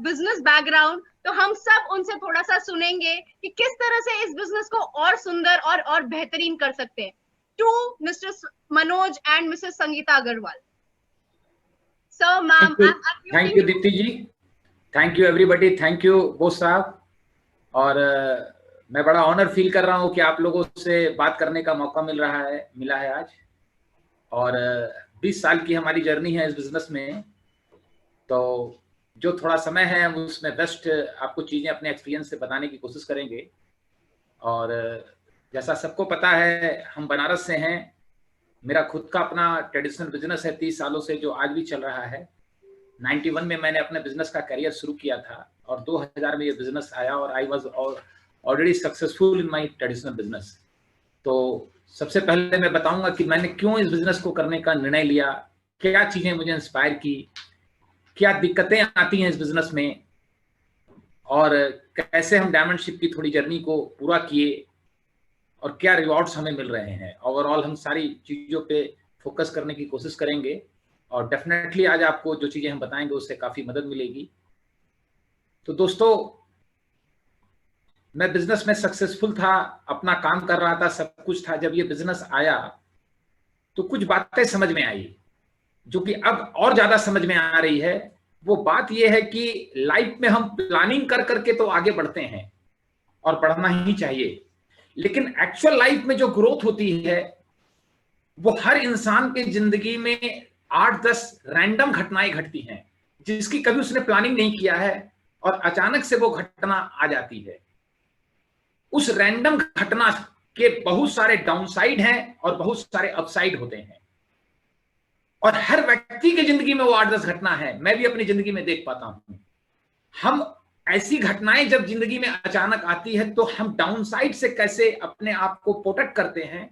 Business background, तो हम सब उनसे थोड़ा सा सुनेंगे कि किस तरह से इस बिजनेस को और सुंदर और बेहतरीन कर सकते हैं। To Mr Manoj and Mrs Sangeeta Agarwal. Sir, ma'am, thank you Deepti ji, thank you everybody, thank you Bose साहब। और मैं बड़ा ऑनर फील कर रहा हूँ कि आप लोगों से बात करने का मौका मिला है आज। और 20 साल की हमारी जर्नी है इस बिजनेस में, तो जो थोड़ा समय है हम उसमें बेस्ट आपको चीज़ें अपने एक्सपीरियंस से बताने की कोशिश करेंगे। और जैसा सबको पता है हम बनारस से हैं, मेरा खुद का अपना ट्रेडिशनल बिजनेस है 30 सालों से, जो आज भी चल रहा है। 91 में मैंने अपने बिजनेस का करियर शुरू किया था और 2000 में ये बिजनेस आया और I was already successful in my traditional business. तो सबसे पहले मैं बताऊंगा कि मैंने क्यों इस बिजनेस को करने का निर्णय लिया, क्या चीजें मुझे इंस्पायर की, क्या दिक्कतें आती हैं इस बिजनेस में, और कैसे हम डायमंड शिप की थोड़ी जर्नी को पूरा किए और क्या रिवॉर्ड्स हमें मिल रहे हैं। ओवरऑल हम सारी चीज़ों पे फोकस करने की कोशिश करेंगे और डेफिनेटली आज आपको जो चीज़ें हम बताएंगे उससे काफ़ी मदद मिलेगी। तो दोस्तों, मैं बिजनेस में सक्सेसफुल था, अपना काम कर रहा था, सब कुछ था। जब ये बिजनेस आया तो कुछ बातें समझ में आई जो कि अब और ज़्यादा समझ में आ रही है। वो बात ये है कि लाइफ में हम प्लानिंग कर करके तो आगे बढ़ते हैं और बढ़ना ही चाहिए, लेकिन एक्चुअल लाइफ में जो ग्रोथ होती है वो हर इंसान की जिंदगी में 8-10 रैंडम घटनाएं घटती हैं जिसकी कभी उसने प्लानिंग नहीं किया है और अचानक से वो घटना आ जाती है। उस रैंडम घटना के बहुत सारे डाउनसाइड हैं और बहुत सारे अपसाइड होते हैं और हर व्यक्ति की जिंदगी में वो 8-10 घटना है। मैं भी अपनी जिंदगी में देख पाता हूं। हम ऐसी घटनाएं जब जिंदगी में अचानक आती है तो हम डाउनसाइड से कैसे अपने आप को प्रोटेक्ट करते हैं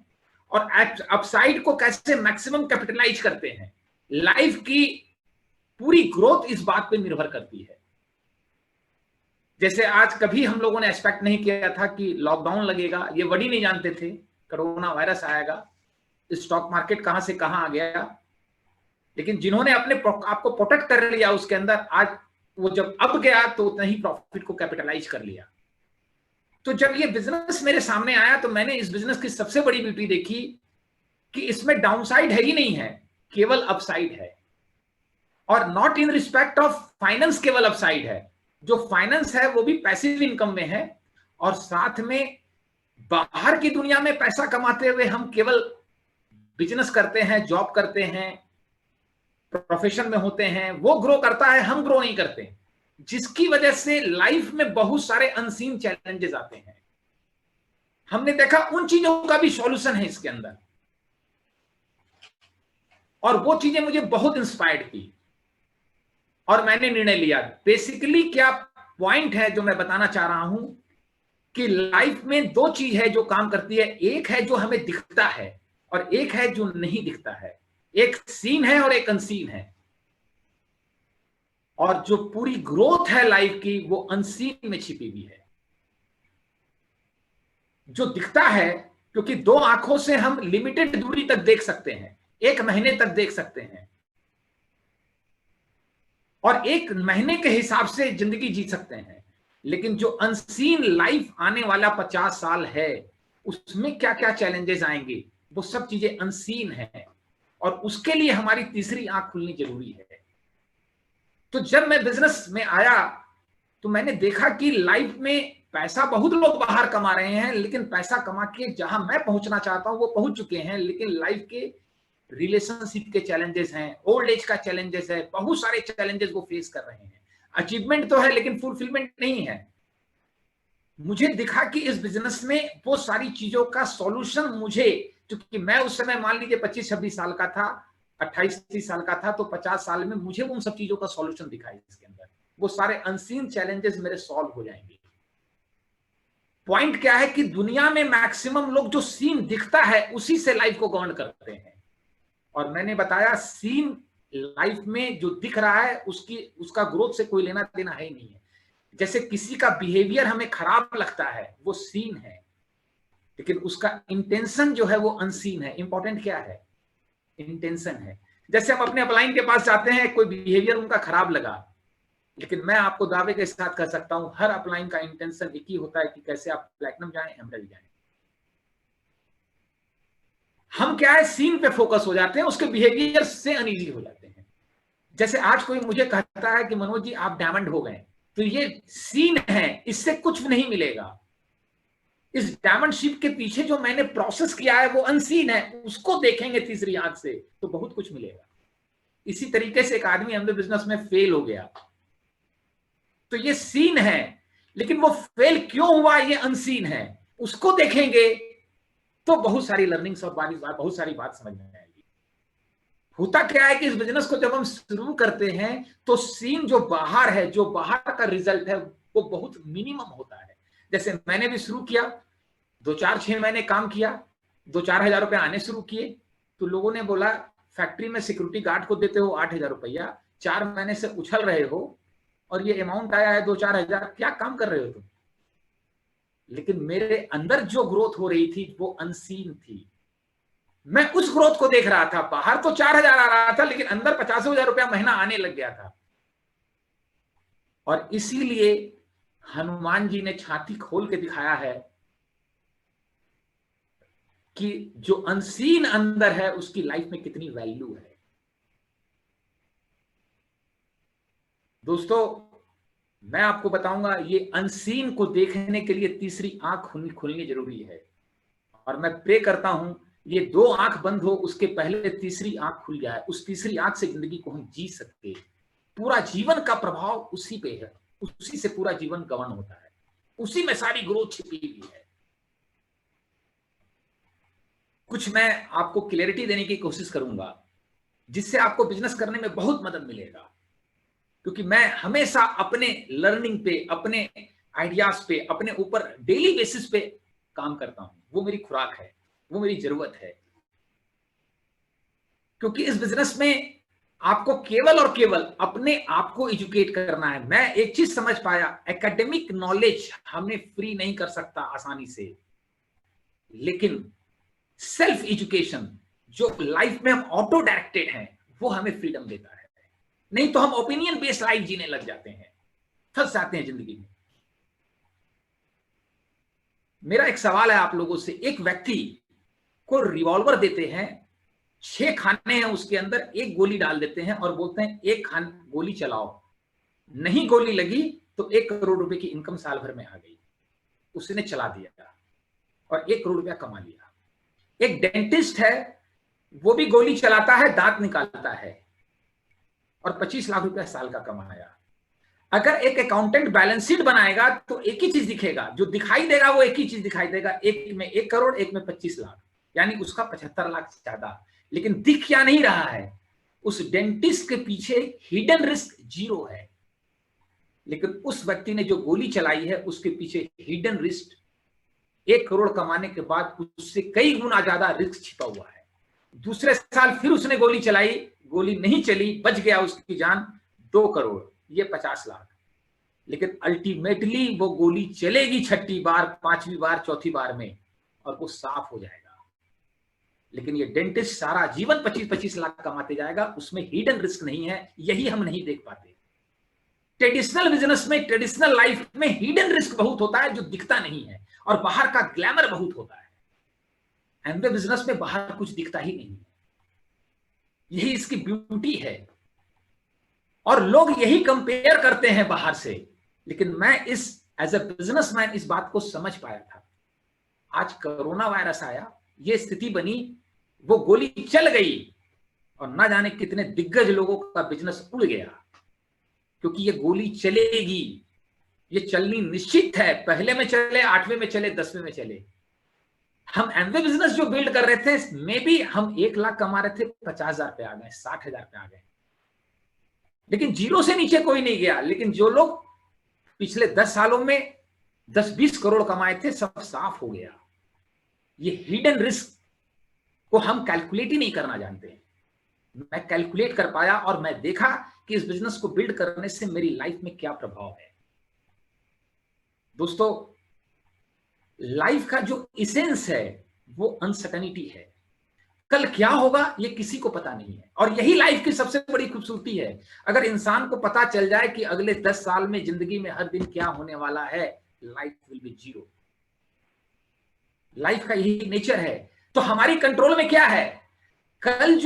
और अपसाइड को कैसे मैक्सिमम कैपिटलाइज करते हैं। लाइफ की पूरी ग्रोथ इस बात पे निर्भर करती है। जैसे आज कभी हम लोगों ने एक्सपेक्ट नहीं किया था कि लॉकडाउन लगेगा, ये वर्ड ही नहीं जानते थे, कोरोना वायरस आएगा, स्टॉक मार्केट कहां से कहां आ गया। लेकिन जिन्होंने अपने आप को प्रोटेक्ट कर लिया उसके अंदर, आज वो जब अब गया तो उतना ही प्रॉफिट को कैपिटलाइज कर लिया। तो जब ये बिजनेस मेरे सामने आया तो मैंने इस बिजनेस की सबसे बड़ी ब्यूटी देखी कि इसमें डाउनसाइड है ही नहीं है, केवल अपसाइड है। और not in respect of finance केवल अपसाइड है, जो फाइनेंस है वो भी पैसिव इनकम में है और साथ में बाहर की दुनिया में पैसा कमाते हुए हम केवल बिजनेस करते हैं, जॉब करते हैं, प्रोफेशन में होते हैं, वो ग्रो करता है, हम ग्रो नहीं करते, जिसकी वजह से लाइफ में बहुत सारे अनसीन चैलेंजेस आते हैं। हमने देखा उन चीजों का भी सॉल्यूशन है इसके अंदर और वो चीजें मुझे बहुत इंस्पायर्ड की और मैंने निर्णय लिया। बेसिकली क्या पॉइंट है जो मैं बताना चाह रहा हूं कि लाइफ में दो चीज है जो काम करती है। एक है जो हमें दिखता है और एक है जो नहीं दिखता है। एक सीन है और एक अनसीन है। और जो पूरी ग्रोथ है लाइफ की वो अनसीन में छिपी हुई है। जो दिखता है, क्योंकि दो आंखों से हम लिमिटेड दूरी तक देख सकते हैं, 1 महीने तक देख सकते हैं और 1 महीने के हिसाब से जिंदगी जी सकते हैं। लेकिन जो अनसीन लाइफ आने वाला 50 साल है, उसमें क्या क्या चैलेंजेस आएंगे, वो सब चीजें अनसीन है और उसके लिए हमारी तीसरी आंख खुलनी जरूरी है। तो जब मैं बिजनेस में आया तो मैंने देखा कि लाइफ में पैसा बहुत लोग बाहर कमा रहे हैं, लेकिन पैसा कमा के जहां मैं पहुंचना चाहता हूं वो पहुंच चुके हैं, लेकिन लाइफ के रिलेशनशिप के चैलेंजेस हैं, ओल्ड एज का चैलेंजेस है, बहुत सारे चैलेंजेस वो फेस कर रहे हैं। अचीवमेंट तो है लेकिन फुलफिलमेंट नहीं है। मुझे दिखा कि इस बिजनेस में वो सारी चीजों का सॉल्यूशन मुझे, क्योंकि मैं उस समय मान लीजिए 25-26 साल का था, 28-30 साल का था, तो 50 साल में मुझे उन सब चीजों का सॉल्यूशन दिखा इसके अंदर। वो सारे अनसीन चैलेंजेस मेरे सॉल्व हो जाएंगे। पॉइंट क्या है कि दुनिया में मैक्सिमम लोग जो सीन दिखता है उसी से लाइफ को गवर्न करते हैं और मैंने बताया सीन लाइफ में जो दिख रहा है उसका ग्रोथ से कोई लेना देना है ही नहीं है। जैसे किसी का बिहेवियर हमें खराब लगता है, वो सीन है, लेकिन उसका इंटेंशन जो है वो अनसीन है। इंपॉर्टेंट क्या है? इंटेंशन है। जैसे हम अपने अपलाइन के पास जाते हैं, कोई बिहेवियर उनका खराब लगा लेकिन मैं आपको दावे के साथ कह सकता हूं हर अपलाइन का इंटेंशन एक ही होता है कि कैसे आप प्लैटिनम जाएं, एमराल्ड जाएं। हम क्या है, सीन पे फोकस हो जाते हैं, उसके बिहेवियर से अनईजी हो जाते हैं। जैसे आज कोई मुझे कहता है कि मनोज जी आप डायमंड हो गए, तो ये सीन है, इससे कुछ नहीं मिलेगा। इस डायमंड शिप के पीछे जो मैंने प्रोसेस किया है वो अनसीन है, उसको देखेंगे तीसरी आंख से तो बहुत कुछ मिलेगा। इसी तरीके से एक आदमी हमने बिजनेस में फेल हो गया, तो ये सीन है, लेकिन वो फेल क्यों हुआ ये अनसीन है, उसको देखेंगे तो बहुत सारी लर्निंग्स और बहुत सारी बात समझ में आएगी। होता क्या है कि इस बिजनेस को जब हम शुरू करते हैं तो सीन जो बाहर है, जो बाहर का रिजल्ट है वो बहुत मिनिमम होता है। जैसे मैंने भी शुरू किया, 2-4-6 महीने काम किया, 2-4 हजार रुपए आने शुरू किए, तो लोगों ने बोला फैक्ट्री में सिक्योरिटी गार्ड को देते हो 8,000 रुपया, 4 महीने से उछल रहे हो और ये अमाउंट आया है 2-4 हजार, क्या काम कर रहे हो तुम। लेकिन मेरे अंदर जो ग्रोथ हो रही थी वो अनसीन थी, मैं उस ग्रोथ को देख रहा था। बाहर तो 4,000 आ रहा था, लेकिन अंदर 50,000 रुपया महीना आने लग गया था। और इसीलिए हनुमान जी ने छाती खोल के दिखाया है कि जो अनसीन अंदर है उसकी लाइफ में कितनी वैल्यू है। दोस्तों मैं आपको बताऊंगा, ये अनसीन को देखने के लिए तीसरी आंख खुलनी जरूरी है। और मैं प्रे करता हूं ये 2 आंख बंद हो, उसके पहले तीसरी आंख खुल जाए, उस तीसरी आंख से जिंदगी को हम जी सके। पूरा जीवन का प्रभाव उसी पे है, उसी से पूरा जीवन गवर्न होता है, उसी में सारी ग्रोथ छिपी हुई है। कुछ मैं आपको क्लैरिटी देने की कोशिश करूंगा जिससे आपको बिजनेस करने में बहुत मदद मिलेगा, क्योंकि मैं हमेशा अपने लर्निंग पे, अपने आइडियाज पे, अपने ऊपर डेली बेसिस पे काम करता हूं। वो मेरी खुराक है, वो मेरी जरूरत है, क्योंकि इस बिजनेस में आपको केवल और केवल अपने आप को एजुकेट करना है। मैं एक चीज समझ पाया, एकेडमिक नॉलेज हमें फ्री नहीं कर सकता आसानी से, लेकिन सेल्फ एजुकेशन जो लाइफ में हम ऑटो डायरेक्टेड हैं वो हमें फ्रीडम देता है। नहीं तो हम ओपिनियन बेस्ड लाइफ जीने लग जाते हैं, फंस जाते हैं जिंदगी में। मेरा एक सवाल है आप लोगों से, एक व्यक्ति को रिवॉल्वर देते हैं, 6 खाने हैं उसके अंदर, एक गोली डाल देते हैं और बोलते हैं एक गोली चलाओ, नहीं गोली लगी तो 1 करोड़ रुपए की इनकम साल भर में आ गई। उसने चला दिया और 1 करोड़ रुपया कमा लिया। एक डेंटिस्ट है, वो भी गोली चलाता है, दांत निकालता है और 25 लाख रुपया साल का कमाया। अगर एक अकाउंटेंट बैलेंस शीट बनाएगा तो एक ही चीज दिखेगा, जो दिखाई देगा वो एक ही चीज दिखाई देगा, एक में 1 करोड़, एक में 25 लाख, यानी उसका 75 लाख ज्यादा। लेकिन दिख क्या नहीं रहा है, उस डेंटिस्ट के पीछे हिडन रिस्क 0 है, लेकिन उस व्यक्ति ने जो गोली चलाई है उसके पीछे हिडन रिस्क 1 करोड़ कमाने के बाद उससे कई गुना ज्यादा रिस्क छिपा हुआ है। दूसरे साल फिर उसने गोली चलाई, गोली नहीं चली, बच गया उसकी जान, 2 करोड़, ये 50 लाख। लेकिन अल्टीमेटली वो गोली चलेगी 6ठी बार, 5वीं बार, 4थी बार में, और वो साफ हो जाएगा। लेकिन ये डेंटिस्ट सारा जीवन 25-25 लाख कमाते जाएगा, उसमें हिडन रिस्क नहीं है। यही हम नहीं देख पाते। ट्रेडिशनल बिजनेस में, ट्रेडिशनल लाइफ में हिडन रिस्क बहुत होता है जो दिखता नहीं है, और बाहर का ग्लैमर बहुत होता है। एमवे बिजनेस में बाहर कुछ दिखता ही नहीं है, यही इसकी ब्यूटी है। और लोग यही कंपेयर करते हैं बाहर से, लेकिन मैं इस एज ए बिजनेसमैन इस बात को समझ पाया था। आज कोरोना वायरस आया, ये स्थिति बनी, वो गोली चल गई और ना जाने कितने दिग्गज लोगों का बिजनेस उड़ गया, क्योंकि ये गोली चलेगी, ये चलनी निश्चित है। पहले में चले, 8वें में चले, 10वें में चले। हम एमवे बिजनेस जो बिल्ड कर रहे थे, मे बी हम 1 लाख कमा रहे थे, 50,000 पे आ गए, 60,000 पे आ गए, लेकिन 0 से नीचे कोई नहीं गया। लेकिन जो लोग पिछले 10 सालों में 10-20 करोड़ कमाए थे, सब साफ हो गया। ये हिडन रिस्क को हम कैलकुलेट ही नहीं करना जानते। मैं कैलकुलेट कर पाया और मैं देखा कि इस बिजनेस को बिल्ड करने से मेरी लाइफ में क्या प्रभाव है। दोस्तों, लाइफ का जो इसेंस है वो अनसर्टेनिटी है। कल क्या होगा ये किसी को पता नहीं है। और यही लाइफ की सबसे बड़ी खूबसूरती है। अगर इंसान को पता चल जाए कि अगले 10 साल में जिंदगी में हर दिन क्या होने वाला है, life will be zero. Life का यही नेचर है। तो हमारी कंट्रोल में क्या है? कल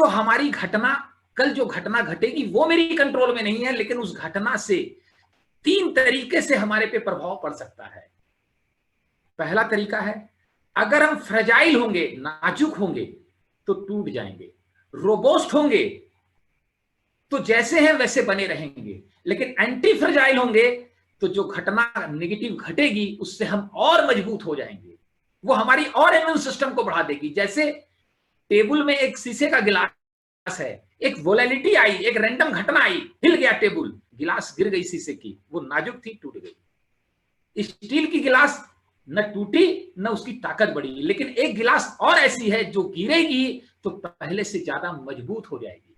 जो घटना घटेगी वो मेरी कंट्रोल में नहीं है, लेकिन उस घटना से 3 तरीके से हमारे पे प्रभाव पड़ सकता है। पहला तरीका है, अगर हम फ्रेजाइल होंगे, नाजुक होंगे तो टूट जाएंगे, रोबोस्ट होंगे तो जैसे हैं वैसे बने रहेंगे, लेकिन एंटी फ्रेजाइल होंगे तो जो घटना नेगेटिव घटेगी उससे हम और मजबूत हो जाएंगे, वो हमारी और इम्यून सिस्टम को बढ़ा देगी। जैसे टेबल में एक शीशे का गिलास है, एक वोलेटिलिटी आई, एक रैंडम घटना आई, हिल गया टेबल, गिलास गिर गई शीशे की, वो नाजुक थी, टूट गई। स्टील की गिलास न टूटी न उसकी ताकत बढ़ी, लेकिन एक गिलास और ऐसी है जो गिरेगी तो पहले से ज्यादा मजबूत हो जाएगी।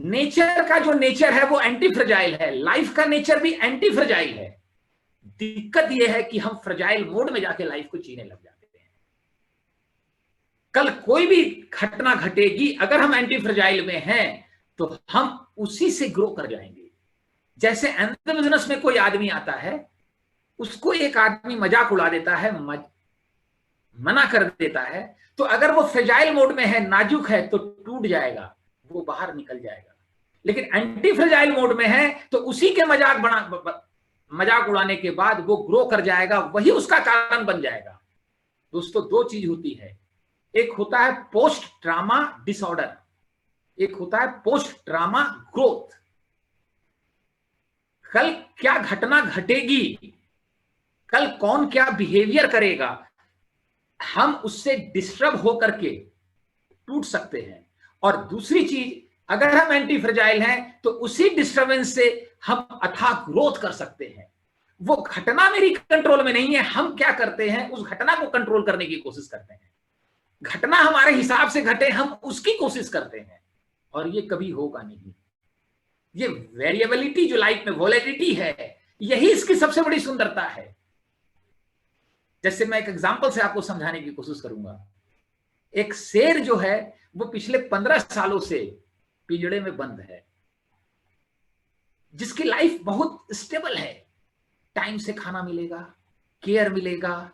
नेचर का जो नेचर है वो एंटी फ्रेजाइल है, लाइफ का नेचर भी एंटी फ्रेजाइल है। दिक्कत यह है कि हम फ्रेजाइल मोड में जाके लाइफ को जीने लग जाते हैं। कल कोई भी घटना घटेगी, अगर हम एंटी फ्रेजाइल में हैं तो हम उसी से ग्रो कर जाएंगे। जैसे एंड बिजनेस में कोई आदमी आता है, उसको एक आदमी मजाक उड़ा देता है, मना कर देता है, तो अगर वो फ्रेजाइल मोड में है, नाजुक है, तो टूट जाएगा, वो बाहर निकल जाएगा। लेकिन एंटी फ्रेजाइल मोड में है तो उसी के मजाक उड़ाने के बाद वो ग्रो कर जाएगा, वही उसका कारण बन जाएगा। दोस्तों, 2 चीज होती है, एक होता है पोस्ट ट्रॉमा डिसऑर्डर, एक होता है पोस्ट ट्रॉमा ग्रोथ। कल क्या घटना घटेगी, कल कौन क्या बिहेवियर करेगा, हम उससे डिस्टर्ब होकर के टूट सकते हैं। और दूसरी चीज, अगर हम एंटी फ्रेजाइल हैं तो उसी डिस्टर्बेंस से हम अथाह ग्रोथ कर सकते हैं। वो घटना मेरी कंट्रोल में नहीं है, हम क्या करते हैं, उस घटना को कंट्रोल करने की कोशिश करते हैं। घटना हमारे हिसाब से घटे, हम उसकी कोशिश करते हैं, और ये कभी होगा नहीं। ये वेरिएबिलिटी जो लाइफ में वोलेटिलिटी है, यही इसकी सबसे बड़ी सुंदरता है। जैसे मैं एक एग्जांपल से आपको समझाने की कोशिश करूंगा। एक शेर जो है वो पिछले 15 सालों से पिंजड़े में बंद है, जिसकी लाइफ बहुत स्टेबल है, टाइम से खाना मिलेगा, केयर मिलेगा,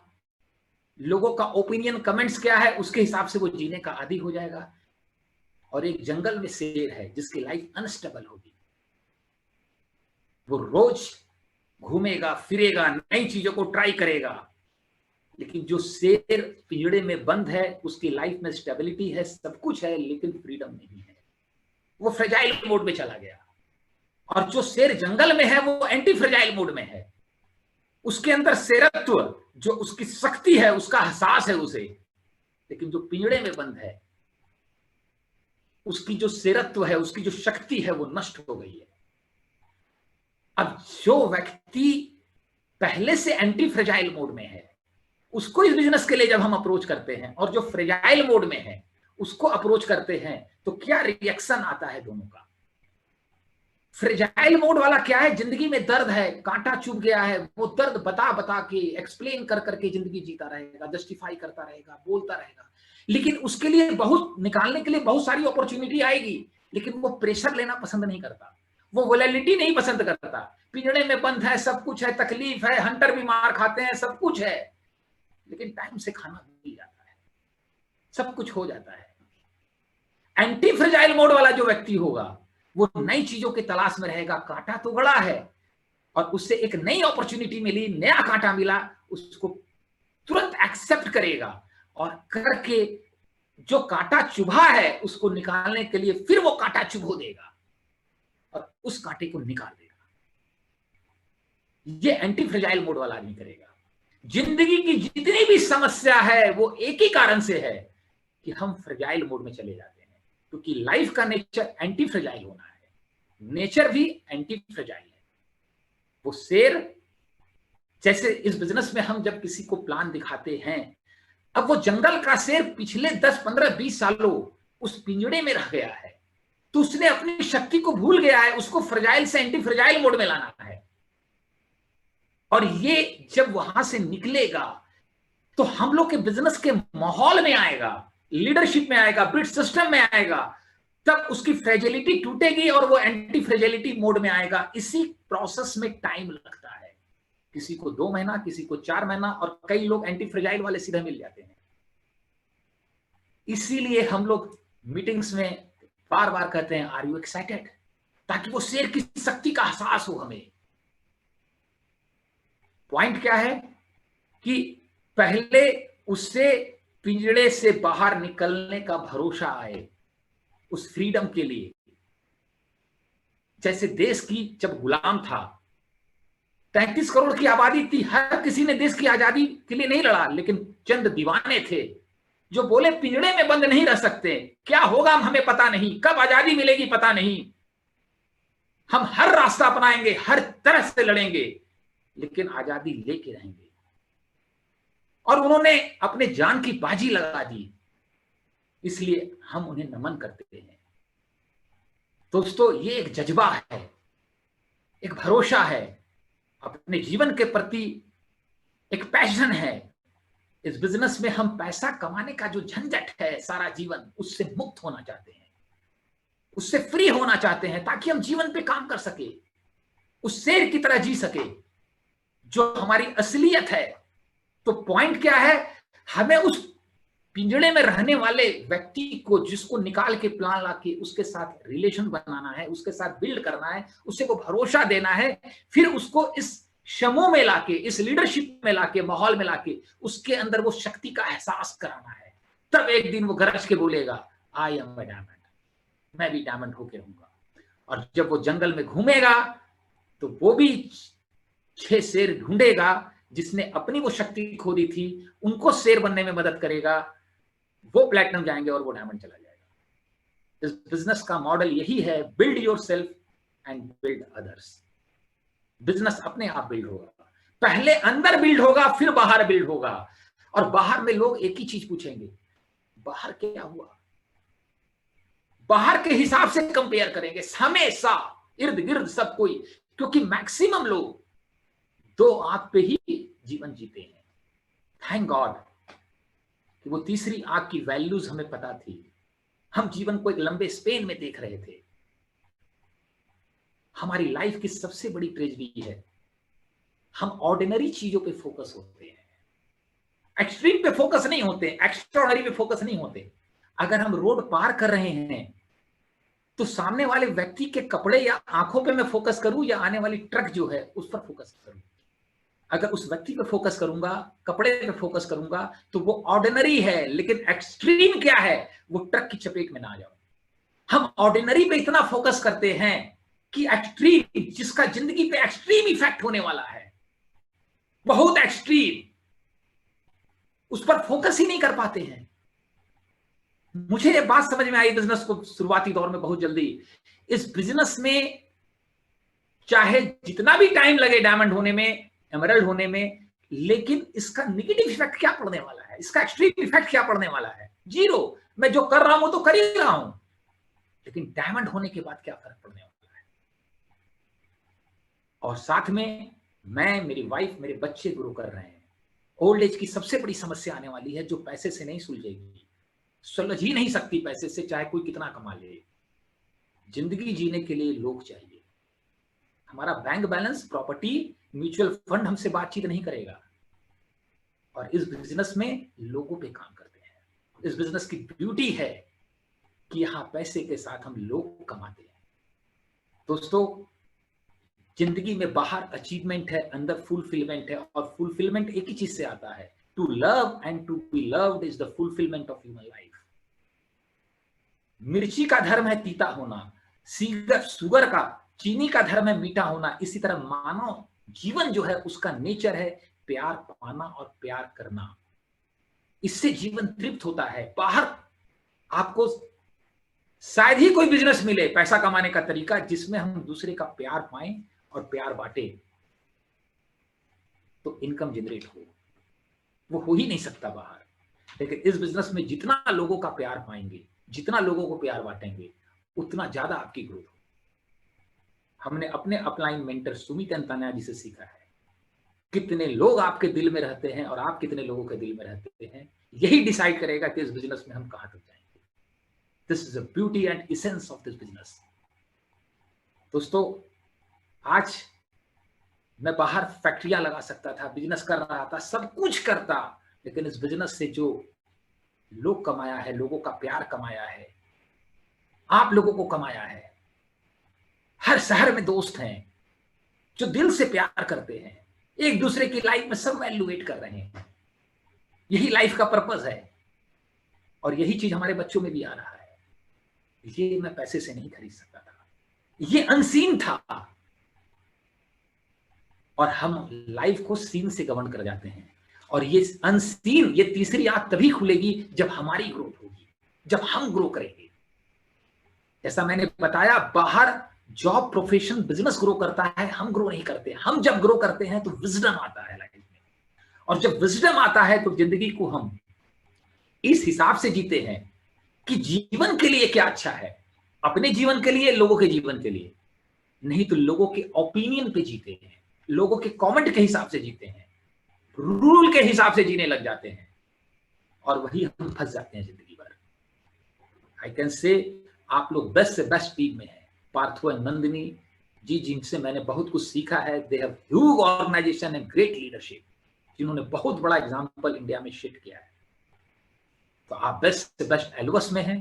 लोगों का ओपिनियन कमेंट्स क्या है उसके हिसाब से वो जीने का आदी हो जाएगा। और एक जंगल में शेर है जिसकी लाइफ अनस्टेबल होगी, वो रोज घूमेगा फिरेगा, नई चीजों को ट्राई करेगा, लेकिन जो शेर पिंजड़े में बंद है उसकी लाइफ में स्टेबिलिटी है, सब कुछ है, लेकिन फ्रीडम नहीं है, वो फ्रेजाइल मोड में चला गया। और जो शेर जंगल में है वो एंटी फ्रेजाइल मोड में है, उसके अंदर शेरत्व, जो उसकी शक्ति है, उसका एहसास है उसे, लेकिन जो पिंजड़े में बंद है उसकी जो शेरत्व है, उसकी जो शक्ति है, वो नष्ट हो गई है। अब जो व्यक्ति पहले से एंटी फ्रेजाइल मोड में है, उसको इस बिजनेस के लिए जब हम अप्रोच करते हैं, और जो फ्रेजाइल मोड में है उसको अप्रोच करते हैं, तो क्या रिएक्शन आता है दोनों का। फ्रेजाइल मोड वाला क्या है, जिंदगी में दर्द है, कांटा चुभ गया है, वो दर्द बता बता के, एक्सप्लेन कर करके जिंदगी जीता रहेगा, जस्टिफाई करता रहेगा, बोलता रहेगा, लेकिन उसके लिए बहुत निकालने के लिए बहुत सारी अपॉर्चुनिटी आएगी, लेकिन वो प्रेशर लेना पसंद नहीं करता, वो वोलेटिलिटी नहीं पसंद करता। पिंजड़े में बंद है, सब कुछ है, तकलीफ है, हंटर भी मार खाते हैं, सब कुछ है, लेकिन टाइम से खाना मिल जाता है, सब कुछ हो जाता है। एंटी फ्रेजाइल मोड वाला जो व्यक्ति होगा वो नई चीजों की तलाश में रहेगा, कांटा तो गड़ा है और उससे एक नई अपॉर्चुनिटी मिली, नया कांटा मिला, उसको तुरंत एक्सेप्ट करेगा और करके जो कांटा चुभा है उसको निकालने के लिए फिर वो कांटा चुभो देगा और उस कांटे को निकाल देगा। ये एंटी फ्रेजाइल मोड वाला आदमी करेगा। जिंदगी की जितनी भी समस्या है वो एक ही कारण से है कि हम फ्रेजाइल मोड में चले जाते हैं, क्योंकि लाइफ का नेचर एंटी फ्रेजाइल होना है, नेचर भी एंटी फ्रेजाइल है। वो शेर, जैसे इस बिजनेस में हम जब किसी को प्लान दिखाते हैं, अब वो जंगल का शेर पिछले 10, 15, 20 सालों उस पिंजड़े में रह गया है, तो उसने अपनी शक्ति को भूल गया है, उसको फ्रेजाइल से एंटी फ्रेजाइल मोड में लाना है। और ये जब वहां से निकलेगा तो हम लोग के बिजनेस के माहौल में आएगा, लीडरशिप में आएगा, बिल्ड सिस्टम में आएगा, तब उसकी फ्रेजिलिटी टूटेगी और वो एंटी फ्रेजिलिटी मोड में आएगा। इसी प्रोसेस में टाइम लगता है, किसी को 2 महीना, किसी को 4 महीना, और कई लोग एंटी फ्रेजाइल वाले सीधे मिल जाते हैं। इसीलिए हम लोग मीटिंग्स में बार बार कहते हैं आर यू एक्साइटेड, ताकि वो शेर की शक्ति का एहसास हो हमें। पॉइंट क्या है कि पहले उससे पिंजड़े से बाहर निकलने का भरोसा आए, उस फ्रीडम के लिए। जैसे देश की जब गुलाम था, 33 करोड़ की आबादी थी, हर किसी ने देश की आजादी के लिए नहीं लड़ा, लेकिन चंद दीवाने थे जो बोले पिंजड़े में बंद नहीं रह सकते, क्या होगा हमें पता नहीं, कब आजादी मिलेगी पता नहीं, हम हर रास्ता अपनाएंगे, हर तरह से लड़ेंगे, लेकिन आजादी लेके रहेंगे। और उन्होंने अपने जान की बाजी लगा दी, इसलिए हम उन्हें नमन करते हैं। दोस्तों, ये एक जज्बा है, एक भरोसा है, अपने जीवन के प्रति एक पैशन है। इस बिजनेस में हम पैसा कमाने का जो झंझट है सारा जीवन, उससे मुक्त होना चाहते हैं, उससे फ्री होना चाहते हैं, ताकि हम जीवन पे काम कर सके, उस शेर की तरह जी सके जो हमारी असलियत है। तो पॉइंट क्या है, हमें उस पिंजड़े में रहने वाले व्यक्ति को, जिसको निकाल के प्लान लाके उसके साथ रिलेशन बनाना है, उसके साथ बिल्ड करना है, उससे को भरोसा देना है, फिर उसको इस समूह में लाके, इस लीडरशिप में लाके, माहौल में लाके उसके अंदर वो शक्ति का एहसास कराना है। तब एक दिन वो गरज के बोलेगा आई एम ए डायमंड, मैं भी डायमंड होके रहूंगा। और जब वो जंगल में घूमेगा तो वो भी 6 शेर ढूंढेगा जिसने अपनी वो शक्ति खो दी थी, उनको शेर बनने में मदद करेगा, वो प्लैटिनम जाएंगे और वो डायमंड चला जाएगा। इस बिजनेस का मॉडल यही है, build yourself and build others. Business अपने आप बिल्ड होगा, पहले अंदर बिल्ड होगा, फिर बाहर बिल्ड होगा। और बाहर में लोग एक ही चीज पूछेंगे, बाहर क्या हुआ, बाहर के हिसाब से कंपेयर करेंगे हमेशा, इर्द गिर्द सब कोई, क्योंकि मैक्सिमम लोग 2 आंख पे ही जीवन जीते हैं। थैंक गॉड कि वो तीसरी आंख की वैल्यूज हमें पता थी, हम जीवन को एक लंबे स्पेन में देख रहे थे। हमारी लाइफ की सबसे बड़ी ट्रेजेडी है, हम ऑर्डिनरी चीजों पे फोकस होते हैं, एक्सट्रीम पे फोकस नहीं होते, एक्स्ट्राऑर्डिनरी पे फोकस नहीं होते। अगर हम रोड पार कर रहे हैं तो सामने वाले व्यक्ति के कपड़े या आंखों पे मैं फोकस करूं, या आने वाली ट्रक जो है उस पर फोकस करूं। अगर उस व्यक्ति पे फोकस करूंगा, कपड़े पे फोकस करूंगा, तो वो ऑर्डिनरी है, लेकिन एक्सट्रीम क्या है, वो ट्रक की चपेट में ना आ जाओ। हम ऑर्डिनरी पे इतना फोकस करते हैं कि एक्सट्रीम, जिसका जिंदगी पे एक्सट्रीम इफेक्ट होने वाला है, बहुत एक्सट्रीम, उस पर फोकस ही नहीं कर पाते हैं। मुझे ये बात समझ में आई बिजनेस को शुरुआती दौर में बहुत जल्दी। इस बिजनेस में चाहे जितना भी टाइम लगे डायमंड होने में, एमरल्ड होने में, लेकिन इसका नेगेटिव इफेक्ट क्या पड़ने वाला है, इसका एक्सट्रीम इफेक्ट क्या पड़ने वाला है, 0। मैं जो कर रहा हूं तो कर ही रहा हूं, लेकिन डायमंड होने के बाद क्या फर्क पड़ने वाला है। और साथ में मैं, मेरी वाइफ, मेरे बच्चे ग्रो कर रहे हैं। ओल्ड एज की सबसे बड़ी समस्या आने वाली है, जो पैसे से नहीं सुलझेगी, सुलझ ही नहीं सकती पैसे से, चाहे कोई कितना कमा ले। जिंदगी जीने के लिए लोग चाहिए। हमारा bank balance, property, mutual fund हमसे बातचीत नहीं करेगा। और इस बिजनेस में लोगों पे काम करते हैं। इस बिजनेस की ब्यूटी है कि यहां पैसे के साथ हम लोग कमाते हैं। दोस्तों, जिंदगी में बाहर अचीवमेंट है, अंदर फुलफिलमेंट है, और फुलफिलमेंट एक ही चीज से आता है, to love and to be loved is the fulfilment of human life. मिर्ची का धर्म है तीता होना, शुगर का, चीनी का धर्म है मीठा होना। इसी तरह मानव जीवन जो है उसका नेचर है प्यार पाना और प्यार करना। इससे जीवन तृप्त होता है। बाहर आपको शायद ही कोई बिजनेस मिले, पैसा कमाने का तरीका, जिसमें हम दूसरे का प्यार पाएं और प्यार बांटे, तो इनकम जनरेट वो हो ही नहीं सकता बाहर। लेकिन इस बिजनेस में जितना लोगों का प्यार पाएंगे, जितना लोगों को प्यार बांटेंगे, उतना ज्यादा आपकी ग्रोथ हो। हमने अपने अपलाइन मेंटर सुमित अंताना जी से सीखा है, कितने लोग आपके दिल में रहते हैं और आप कितने लोगों के दिल में रहते हैं, यही डिसाइड करेगा कि इस बिजनेस में हम कहां तक जाएंगे। This is the beauty and essence of this business. दोस्तों, आज मैं बाहर फैक्ट्रियां लगा सकता था, बिजनेस कर रहा था, सब कुछ करता, लेकिन इस बिजनेस से जो लोग कमाया है, लोगों का प्यार कमाया है, आप लोगों को कमाया है, हर शहर में दोस्त हैं जो दिल से प्यार करते हैं, एक दूसरे की लाइफ में सब वैल्यूएट कर रहे हैं। यही लाइफ का पर्पस है और यही चीज हमारे बच्चों में भी आ रहा है। ये मैं पैसे से नहीं खरीद सकता था, ये अनसीन था, और हम लाइफ को सीन से गवर्न कर जाते हैं। और ये अनसीन, ये तीसरी आंख तभी खुलेगी जब हमारी ग्रोथ होगी, जब हम ग्रो करेंगे। जैसा मैंने बताया, बाहर जॉब, प्रोफेशन, बिजनेस ग्रो करता है, हम ग्रो नहीं करते। हम जब ग्रो करते हैं तो विजडम आता है लाइफ में, और जब विजडम आता है तो जिंदगी को हम इस हिसाब से जीते हैं कि जीवन के लिए क्या अच्छा है, अपने जीवन के लिए, लोगों के जीवन के लिए नहीं, तो लोगों के ओपिनियन पे जीते हैं, लोगों के कमेंट के हिसाब से जीते हैं, रूल के हिसाब से जीने लग जाते हैं, और वही हम फंस जाते हैं जिंदगी भर। आई कैन से आप लोग बेस्ट से बेस्ट टीम में हैं। पार्थो एंड नंदिनी जी, जिनसे मैंने बहुत कुछ सीखा है। They have huge organisation and great leadership, जिन्होंने बहुत बड़ा एग्जाम्पल इंडिया में सेट किया है। तो आप बेस्ट से बेस्ट एल्वस में हैं,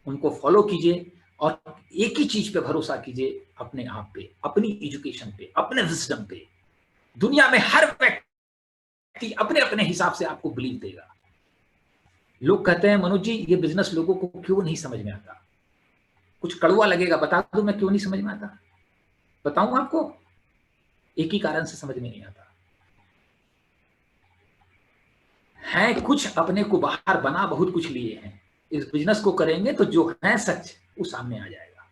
उनको फॉलो कीजिए और एक ही चीज पे भरोसा कीजिए, अपने आप पे, अपनी एजुकेशन पे, अपने विजडम पे। दुनिया में हर व्यक्ति अपने अपने हिसाब से आपको बिलीव देगा। लोग कहते हैं, मनोज जी ये बिजनेस लोगों को क्यों नहीं समझ में आता? कुछ कड़वा लगेगा, बता दूं मैं क्यों नहीं समझ में आता? बताऊं आपको, एक ही कारण से समझ में नहीं आता है। कुछ अपने को बाहर बना बहुत कुछ लिए हैं, इस बिजनेस को करेंगे तो जो है सच वो सामने आ जाएगा।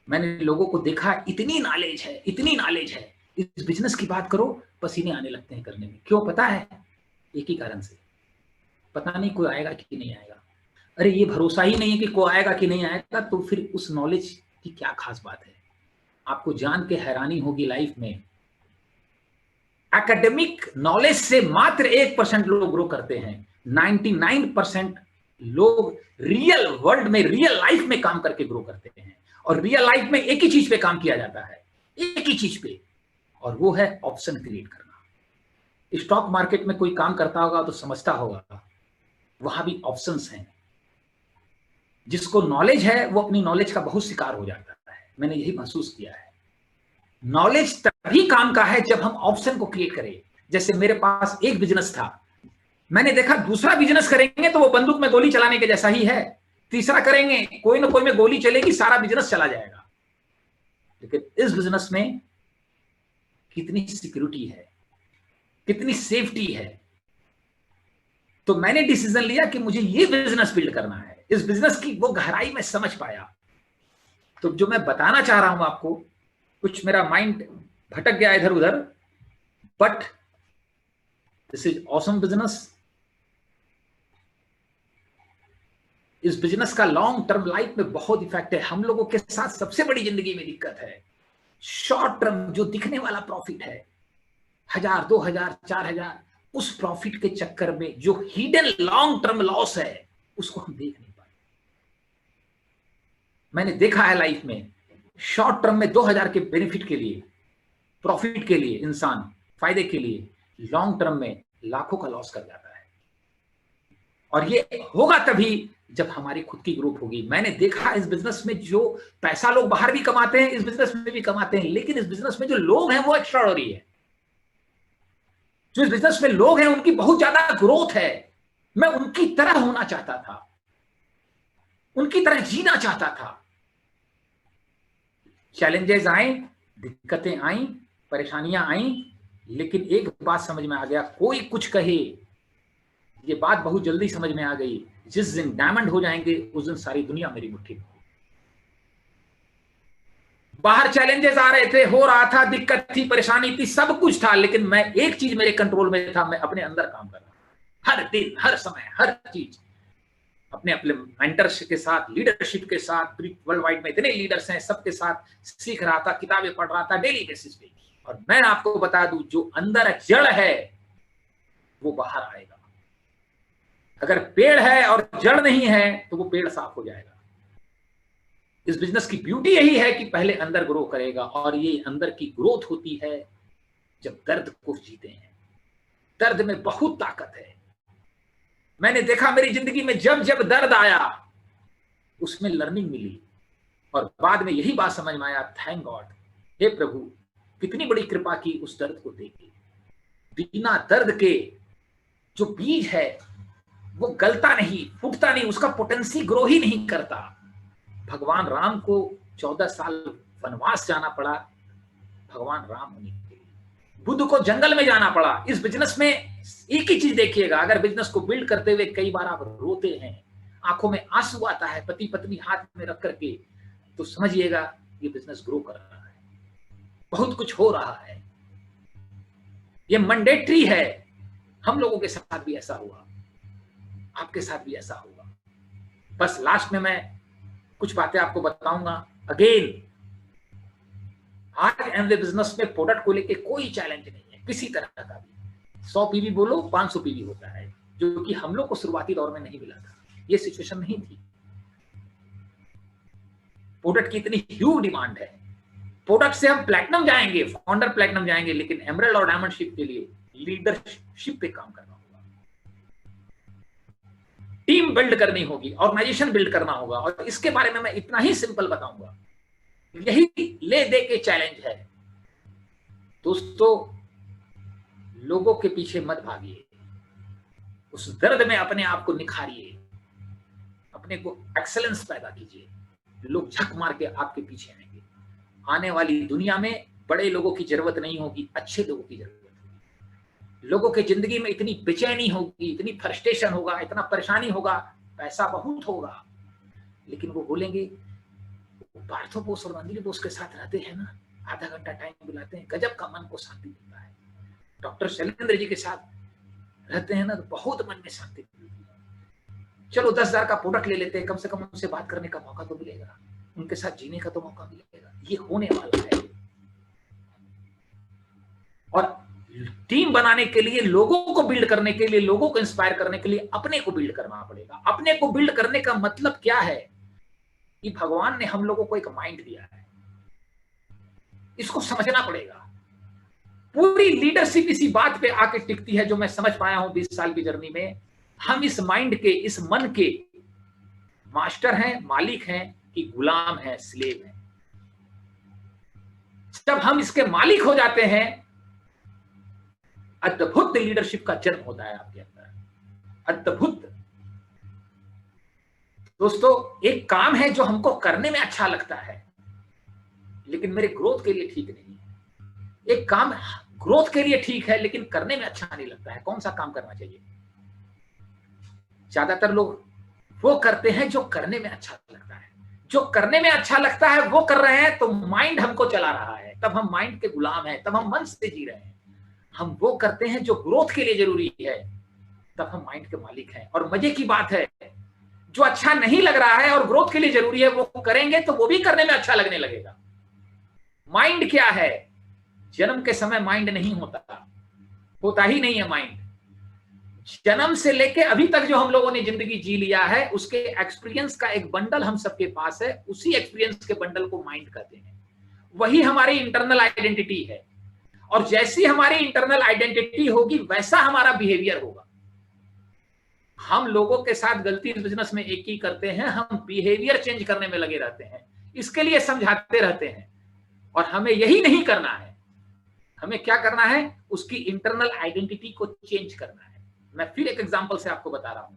मैंने लोगों को देखा, इतनी नॉलेज है, इतनी नॉलेज है, इस बिजनेस की बात करो पसीने आने लगते हैं करने में। क्यों? पता है, एक ही कारण से, पता नहीं कोई आएगा कि नहीं आएगा। अरे ये भरोसा ही नहीं है कि कोई आएगा कि नहीं आएगा, तो फिर उस नॉलेज की क्या खास बात है? आपको जान के हैरानी होगी, लाइफ में एकेडमिक नॉलेज से मात्र 1% लोग ग्रो करते हैं। 99% लोग रियल वर्ल्ड में, रियल लाइफ में काम करके ग्रो करते हैं। और रियल लाइफ में एक ही चीज पे काम किया जाता है, एक ही चीज पे, और वो है ऑप्शन क्रिएट करना। स्टॉक मार्केट में कोई काम करता होगा तो समझता होगा, वहां भी ऑप्शंस हैं। जिसको नॉलेज है वो अपनी नॉलेज का बहुत शिकार हो जाता है। मैंने यही महसूस किया है। नॉलेज तभी काम का है जब हम ऑप्शन को क्रिएट करें। जैसे मेरे पास एक बिजनेस था, मैंने देखा दूसरा बिजनेस करेंगे तो वो बंदूक में गोली चलाने के जैसा ही है, तीसरा करेंगे कोई ना कोई में गोली चलेगी, सारा बिजनेस चला जाएगा। लेकिन इस बिजनेस में कितनी सिक्योरिटी है, कितनी सेफ्टी है। तो मैंने डिसीजन लिया कि मुझे ये बिजनेस बिल्ड करना है। इस बिजनेस की वो गहराई में समझ पाया। तो जो मैं बताना चाह रहा हूं आपको, कुछ मेरा माइंड भटक गया इधर उधर, but this is awesome business. इस बिजनेस का लॉन्ग टर्म लाइफ में बहुत इफेक्ट है। हम लोगों के साथ सबसे बड़ी जिंदगी में दिक्कत है शॉर्ट टर्म जो दिखने वाला प्रॉफिट है, 1000, 2000, 4000, उस प्रॉफिट के चक्कर में जो हिडन लॉन्ग टर्म लॉस है उसको हम देख नहीं पाए। मैंने देखा है लाइफ में, शॉर्ट टर्म में 2000 के बेनिफिट के लिए, प्रॉफिट के लिए, इंसान फायदे के लिए, लॉन्ग टर्म में लाखों का लॉस कर जाता है। और ये होगा तभी जब हमारी खुद की ग्रोथ होगी। मैंने देखा इस बिजनेस में जो पैसा लोग बाहर भी कमाते हैं, इस बिजनेस में भी कमाते हैं, लेकिन इस बिजनेस में जो लोग हैं वो एक्स्ट्राऑर्डिनरी है। जो इस बिजनेस में लोग हैं उनकी बहुत ज्यादा ग्रोथ है। मैं उनकी तरह होना चाहता था, उनकी तरह जीना चाहता था। चैलेंजेस आए, दिक्कतें आई, परेशानियां आई, लेकिन एक बात समझ में आ गया, कोई कुछ कहे, ये बात बहुत जल्दी समझ में आ गई, जिस दिन डायमंड हो जाएंगे उस दिन सारी दुनिया मेरी मुट्ठी में। बाहर चैलेंजेस आ रहे थे, हो रहा था, दिक्कत थी, परेशानी थी, सब कुछ था, लेकिन मैं एक चीज मेरे कंट्रोल में था, मैं अपने अंदर काम कर रहा था। हर दिन, हर समय, हर चीज अपने अपने मेंटर्स के साथ, लीडरशिप के साथ, वर्ल्ड वाइड में इतने लीडर्स हैं, सबके साथ सीख रहा था, किताबें पढ़ रहा था डेली बेसिस पे। और मैं आपको बता दूं, जो अंदर जड़ है वो बाहर आएगा। अगर पेड़ है और जड़ नहीं है तो वो पेड़ साफ हो जाएगा। इस बिजनेस की ब्यूटी यही है कि पहले अंदर ग्रो करेगा, और ये अंदर की ग्रोथ होती है जब दर्द को जीते हैं। दर्द में बहुत ताकत है। मैंने देखा मेरी जिंदगी में जब जब दर्द आया उसमें लर्निंग मिली, और बाद में यही बात समझ में आया, थैंक गॉड, हे प्रभु कितनी बड़ी कृपा की उस दर्द को देके। बिना दर्द के जो बीज है वो गलता नहीं, फूटता नहीं, उसका पोटेंसी ग्रो ही नहीं करता। भगवान राम को 14 साल वनवास जाना पड़ा भगवान राम होने के लिए। बुद्ध को जंगल में जाना पड़ा। इस बिजनेस में एक ही चीज देखिएगा, अगर बिजनेस को बिल्ड करते हुए कई बार आप रोते हैं, आंखों में आंसू आता है, पति पत्नी हाथ में रख करके, तो समझिएगा ये बिजनेस ग्रो कर रहा है, बहुत कुछ हो रहा है, ये मैंडेटरी है। हम लोगों के साथ भी ऐसा हुआ, आपके साथ भी ऐसा होगा। बस लास्ट में मैं कुछ बातें आपको बताऊंगा। अगेन, आज एमवे बिजनेस में प्रोडक्ट को लेके कोई चैलेंज नहीं है किसी तरह का भी। 100 पीवी बोलो 500 पीवी होता है, जो कि हम लोग को शुरुआती दौर में नहीं मिला था। ये सिचुएशन नहीं थी। प्रोडक्ट की इतनी ह्यूज डिमांड है। प्रोडक्ट से हम प्लैटिनम जाएंगे, फाउंडर प्लैटिनम जाएंगे, लेकिन एमराल्ड और डायमंड शिप के लिए लीडरशिप पे काम करना होगा, टीम बिल्ड करनी होगी, ऑर्गेनाइजेशन बिल्ड करना होगा। और इसके बारे में मैं इतना ही सिंपल बताऊंगा, यही ले दे के चैलेंज है। दोस्तों, लोगों के पीछे मत भागिए, उस दर्द में अपने आप को निखारिए, अपने को एक्सेलेंस पैदा कीजिए। लोग झक मार के आपके पीछे आएंगे। आने वाली दुनिया में बड़े लोगों की जरूरत नहीं होगी, अच्छे लोगों की जरूरत होगी। लोगों के जिंदगी में इतनी बेचैनी होगी, इतनी फ्रस्ट्रेशन होगा, इतना परेशानी होगा, पैसा बहुत होगा, लेकिन वो बोलेंगे पार्थो बोस और मंदिर बोस के साथ रहते हैं ना, आधा घंटा टाइम बुलाते हैं, गजब का मन को शांति मिलता है। डॉक्टर शैलेंद्र जी के साथ रहते हैं ना, तो बहुत मन में शांति मिलती है। चलो 10,000 का प्रोडक्ट ले लेते हैं, कम से कम उनसे बात करने का मौका तो मिलेगा, उनके साथ जीने का तो मौका मिलेगा। ये होने वाला है। और टीम बनाने के लिए, लोगों को बिल्ड करने के लिए, लोगों को इंस्पायर करने के लिए अपने को बिल्ड करना पड़ेगा। अपने को बिल्ड करने का मतलब क्या है कि भगवान ने हम लोगों को एक माइंड दिया है, इसको समझना पड़ेगा। पूरी लीडरशिप इसी बात पे आके टिकती है, जो मैं समझ पाया हूं 20 साल की जर्नी में। हम इस माइंड के, इस मन के मास्टर हैं, मालिक हैं कि गुलाम हैं, स्लेव हैं। जब हम इसके मालिक हो जाते हैं, अद्भुत लीडरशिप का जन्म होता है आपके अंदर, अद्भुत। दोस्तों, एक काम है जो हमको करने में अच्छा लगता है, लेकिन मेरे ग्रोथ के लिए ठीक नहीं है। एक काम ग्रोथ के लिए ठीक है, लेकिन करने में अच्छा नहीं लगता है। कौन सा काम करना चाहिए? ज्यादातर लोग वो करते हैं जो करने में अच्छा लगता है। जो करने में अच्छा लगता है वो कर रहे हैं, तो माइंड हमको चला रहा है, तब हम माइंड के गुलाम हैं, तब हम मन से जी रहे हैं। हम वो करते हैं जो ग्रोथ के लिए जरूरी है, तब हम माइंड के मालिक हैं। और मजे की बात है, जो अच्छा नहीं लग रहा है और ग्रोथ के लिए जरूरी है, वो करेंगे तो वो भी करने में अच्छा लगने लगेगा। माइंड क्या है? जन्म के समय माइंड नहीं होता, होता ही नहीं है माइंड। जन्म से लेके अभी तक जो हम लोगों ने जिंदगी जी लिया है, उसके एक्सपीरियंस का एक बंडल हम सबके पास है। उसी एक्सपीरियंस के बंडल को माइंड कहते हैं। वही हमारी इंटरनल आइडेंटिटी है। और जैसी हमारी इंटरनल आइडेंटिटी होगी, वैसा हमारा बिहेवियर होगा। हम लोगों के साथ गलती इस बिजनेस में एक ही करते हैं, हम बिहेवियर चेंज करने में लगे रहते हैं, इसके लिए समझाते रहते हैं। और हमें यही नहीं करना है। हमें क्या करना है? उसकी इंटरनल आइडेंटिटी को चेंज करना है। मैं फिर एक एग्जांपल से आपको बता रहा हूं।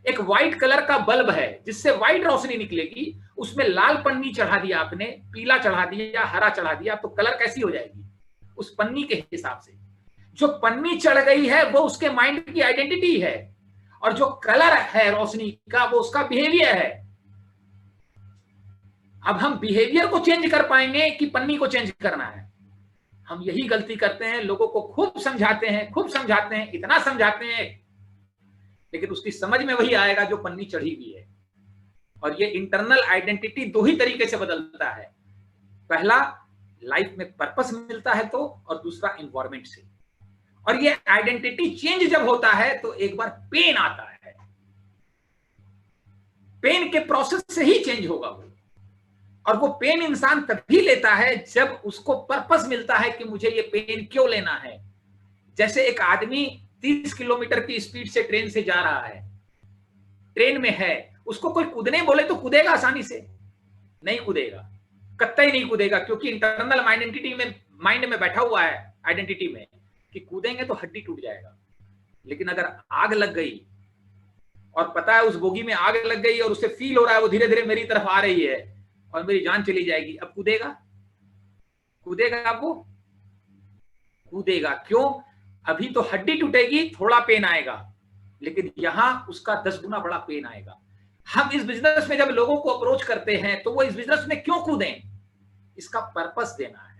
एक व्हाइट कलर का बल्ब है जिससे व्हाइट रोशनी निकलेगी, उसमें लाल पन्नी चढ़ा दिया आपने, पीला चढ़ा दिया, हरा चढ़ा दिया, तो कलर कैसी हो जाएगी? उस पन्नी के हिसाब से। जो पन्नी चढ़ गई है वो उसके माइंड की आइडेंटिटी है, और जो कलर है रोशनी का वो उसका बिहेवियर है। अब हम बिहेवियर को चेंज कर पाएंगे कि पन्नी को चेंज करना है? हम यही गलती करते हैं। लोगों को खूब समझाते हैं, खूब समझाते हैं, इतना समझाते हैं, लेकिन उसकी समझ में वही आएगा जो पन्नी चढ़ी हुई है। और ये इंटरनल आइडेंटिटी दो ही तरीके से बदलता है। पहला, लाइफ में पर्पस मिलता है तो, और दूसरा एनवायरमेंट से। और ये आइडेंटिटी चेंज जब होता है तो एक बार पेन आता है, पेन के प्रोसेस से ही चेंज होगा वो। और वो पेन इंसान तभी लेता है जब उसको पर्पस मिलता है कि मुझे ये पेन क्यों लेना है। जैसे एक आदमी 30 किलोमीटर की स्पीड से ट्रेन से जा रहा है, ट्रेन में है, उसको कोई कूदने बोले तो कूदेगा आसानी से? नहीं कूदेगा, कतई नहीं कूदेगा, क्योंकि इंटरनल माइंड में बैठा हुआ है, आइडेंटिटी में, कि कूदेंगे तो हड्डी टूट जाएगा। लेकिन अगर आग लग गई और पता है उस बोगी में आग लग गई और उसे फील हो रहा है वो धीरे धीरे मेरी तरफ आ रही है और मेरी जान चली जाएगी, अब कूदेगा? कूदेगा? अब वो कूदेगा क्यों? अभी तो हड्डी टूटेगी, थोड़ा पेन आएगा, लेकिन यहां उसका 10 गुना बड़ा पेन आएगा। हम इस बिजनेस में जब लोगों को अप्रोच करते हैं तो वो इस बिजनेस में क्यों कूदें? इसका पर्पस देना है।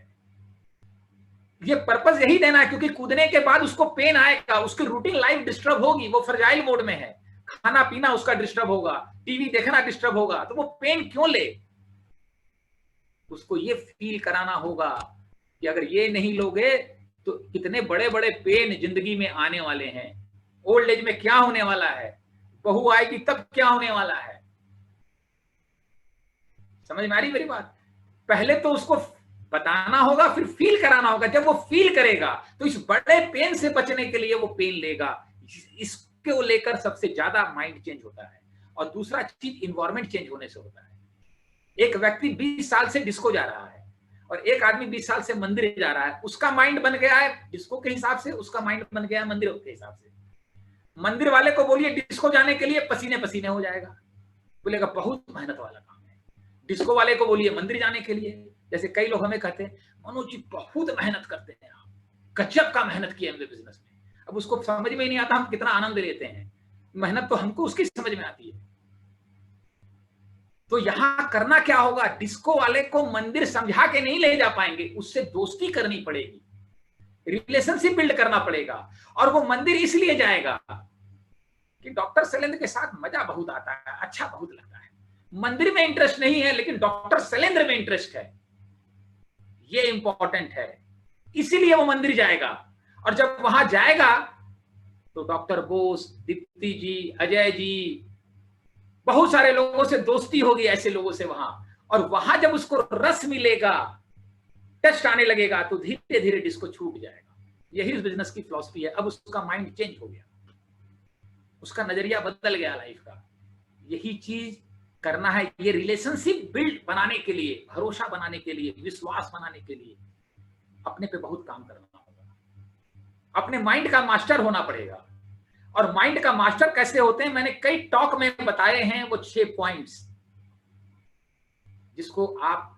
ये पर्पस यही देना है क्योंकि कूदने के बाद उसको पेन आएगा, उसकी रूटीन लाइफ डिस्टर्ब होगी, वो फ्रजाइल मोड में है, खाना पीना उसका डिस्टर्ब होगा, टीवी देखना डिस्टर्ब होगा, तो वो पेन क्यों ले? उसको ये फील कराना होगा कि अगर ये नहीं लोगे तो कितने बड़े बड़े पेन जिंदगी में आने वाले हैं। ओल्ड एज में क्या होने वाला है, बहू आएगी तब क्या होने वाला है। समझ में आ रही मेरी बात? पहले तो उसको बताना होगा, फिर फील कराना होगा। जब वो फील करेगा तो इस बड़े पेन से बचने के लिए वो पेन लेगा। इसको लेकर सबसे ज्यादा माइंड चेंज होता है। और दूसरा चीज इन्वायरमेंट चेंज होने से होता है। एक व्यक्ति 20 साल से डिस्को जा रहा है और एक आदमी 20 साल से मंदिर जा रहा है, उसका माइंड बन गया है डिस्को के हिसाब से, उसका माइंड बन गया है मंदिर के हिसाब से। मंदिर वाले को बोलिए डिस्को जाने के लिए पसीने पसीने हो जाएगा, बोलेगा बहुत मेहनत वाला काम है। डिस्को वाले को बोलिए मंदिर जाने के लिए, जैसे कई लोग हमें कहते हैं मनोज जी बहुत मेहनत करते हैं आप, गजब का मेहनत किया हमने बिजनेस में। अब उसको समझ में ही नहीं आता हम कितना आनंद लेते हैं। मेहनत तो हमको उसकी समझ में आती है। तो यहां करना क्या होगा? डिस्को वाले को मंदिर समझा के नहीं ले जा पाएंगे, उससे दोस्ती करनी पड़ेगी, रिलेशनशिप बिल्ड करना पड़ेगा। और वो मंदिर इसलिए जाएगा कि डॉक्टर शैलेंद्र के साथ मजा बहुत आता है, अच्छा बहुत लगता है। मंदिर में इंटरेस्ट नहीं है लेकिन डॉक्टर शैलेंद्र में इंटरेस्ट है, ये इंपॉर्टेंट है, इसीलिए वो मंदिर जाएगा। और जब वहां जाएगा तो डॉक्टर बोस, दीप्ति जी, अजय जी, बहुत सारे लोगों से दोस्ती होगी, ऐसे लोगों से वहां। और वहां जब उसको रस मिलेगा, टेस्ट आने लगेगा, तो धीरे धीरे डिस्को छूट जाएगा। यही इस बिजनेस की फिलॉसफी है। अब उसका माइंड चेंज हो गया, उसका नजरिया बदल गया लाइफ का। यही चीज करना है। ये रिलेशनशिप बिल्ड बनाने के लिए, भरोसा बनाने के लिए, विश्वास बनाने के लिए अपने पे बहुत काम करना होगा। अपने माइंड का मास्टर होना पड़ेगा। और माइंड का मास्टर कैसे होते हैं मैंने कई टॉक में बताए हैं, वो 6 पॉइंट्स, जिसको आप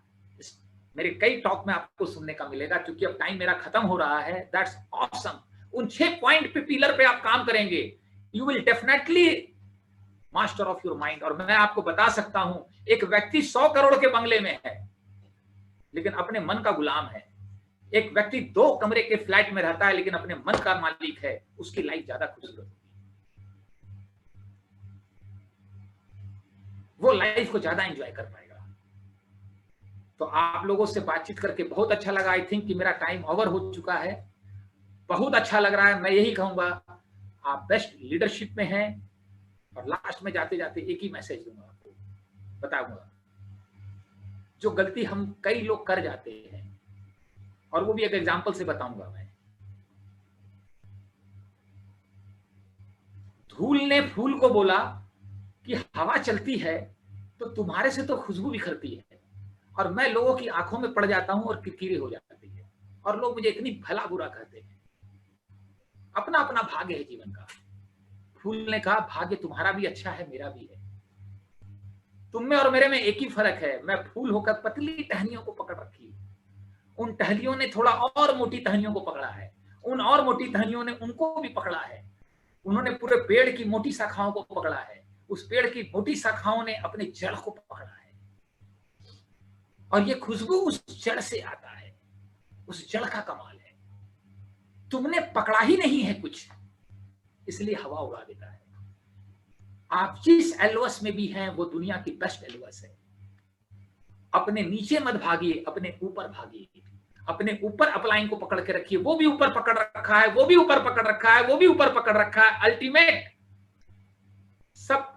मेरे कई टॉक में आपको सुनने का मिलेगा। क्योंकि अब टाइम मेरा खत्म हो रहा है। That's awesome. उन 6 पॉइंट पे, पिलर पे आप काम करेंगे, you will definitely master of your mind. और मैं आपको बता सकता हूं, एक व्यक्ति 100 करोड़ के बंगले में है लेकिन अपने मन का गुलाम है। एक व्यक्ति 2 कमरे के फ्लैट में रहता है लेकिन अपने मन का मालिक है, उसकी लाइफ ज्यादा खूबसूरत होगी, वो लाइफ को ज्यादा एंजॉय कर पाएगा। तो आप लोगों से बातचीत करके बहुत अच्छा लगा। आई थिंक कि मेरा टाइम ओवर हो चुका है। बहुत अच्छा लग रहा है। मैं यही कहूंगा, आप बेस्ट लीडरशिप में हैं। और लास्ट में जाते जाते एक ही मैसेज दूंगा, आपको बताऊंगा जो गलती हम कई लोग कर जाते हैं, और वो भी एक एग्जांपल से बताऊंगा मैं। धूल ने फूल को बोला कि हवा चलती है तो तुम्हारे से तो खुशबू बिखरती है, और मैं लोगों की आंखों में पड़ जाता हूं और किरकिरी हो जाती है, और लोग मुझे इतनी भला बुरा कहते हैं। अपना अपना भाग्य है जीवन का। फूल ने कहा भाग्य तुम्हारा भी अच्छा है, मेरा भी है। तुम में और मेरे में एक ही फर्क है, मैं फूल होकर पतली टहनियों को पकड़ रखी, उन टहनियों ने थोड़ा और मोटी टहनियों को पकड़ा है, उन और मोटी टहनियों ने उनको भी पकड़ा है, उन्होंने पूरे पेड़ की मोटी शाखाओं को पकड़ा है, उस पेड़ की मोटी शाखाओं ने अपने जड़ को पकड़ा है, और ये खुशबू उस जड़ से आता है। उस जड़ का कमाल है। तुमने पकड़ा ही नहीं है कुछ, इसलिए हवा उड़ा देता है। आप जिस एलवस में भी हैं वो दुनिया की बेस्ट एलवस है। अपने नीचे मत भागिए, अपने ऊपर भागिए। अपने ऊपर अपलाइन को पकड़ के रखिए, वो भी ऊपर पकड़ रखा है, वो भी ऊपर पकड़ रखा है, वो भी ऊपर पकड़ रखा है। अल्टीमेट सब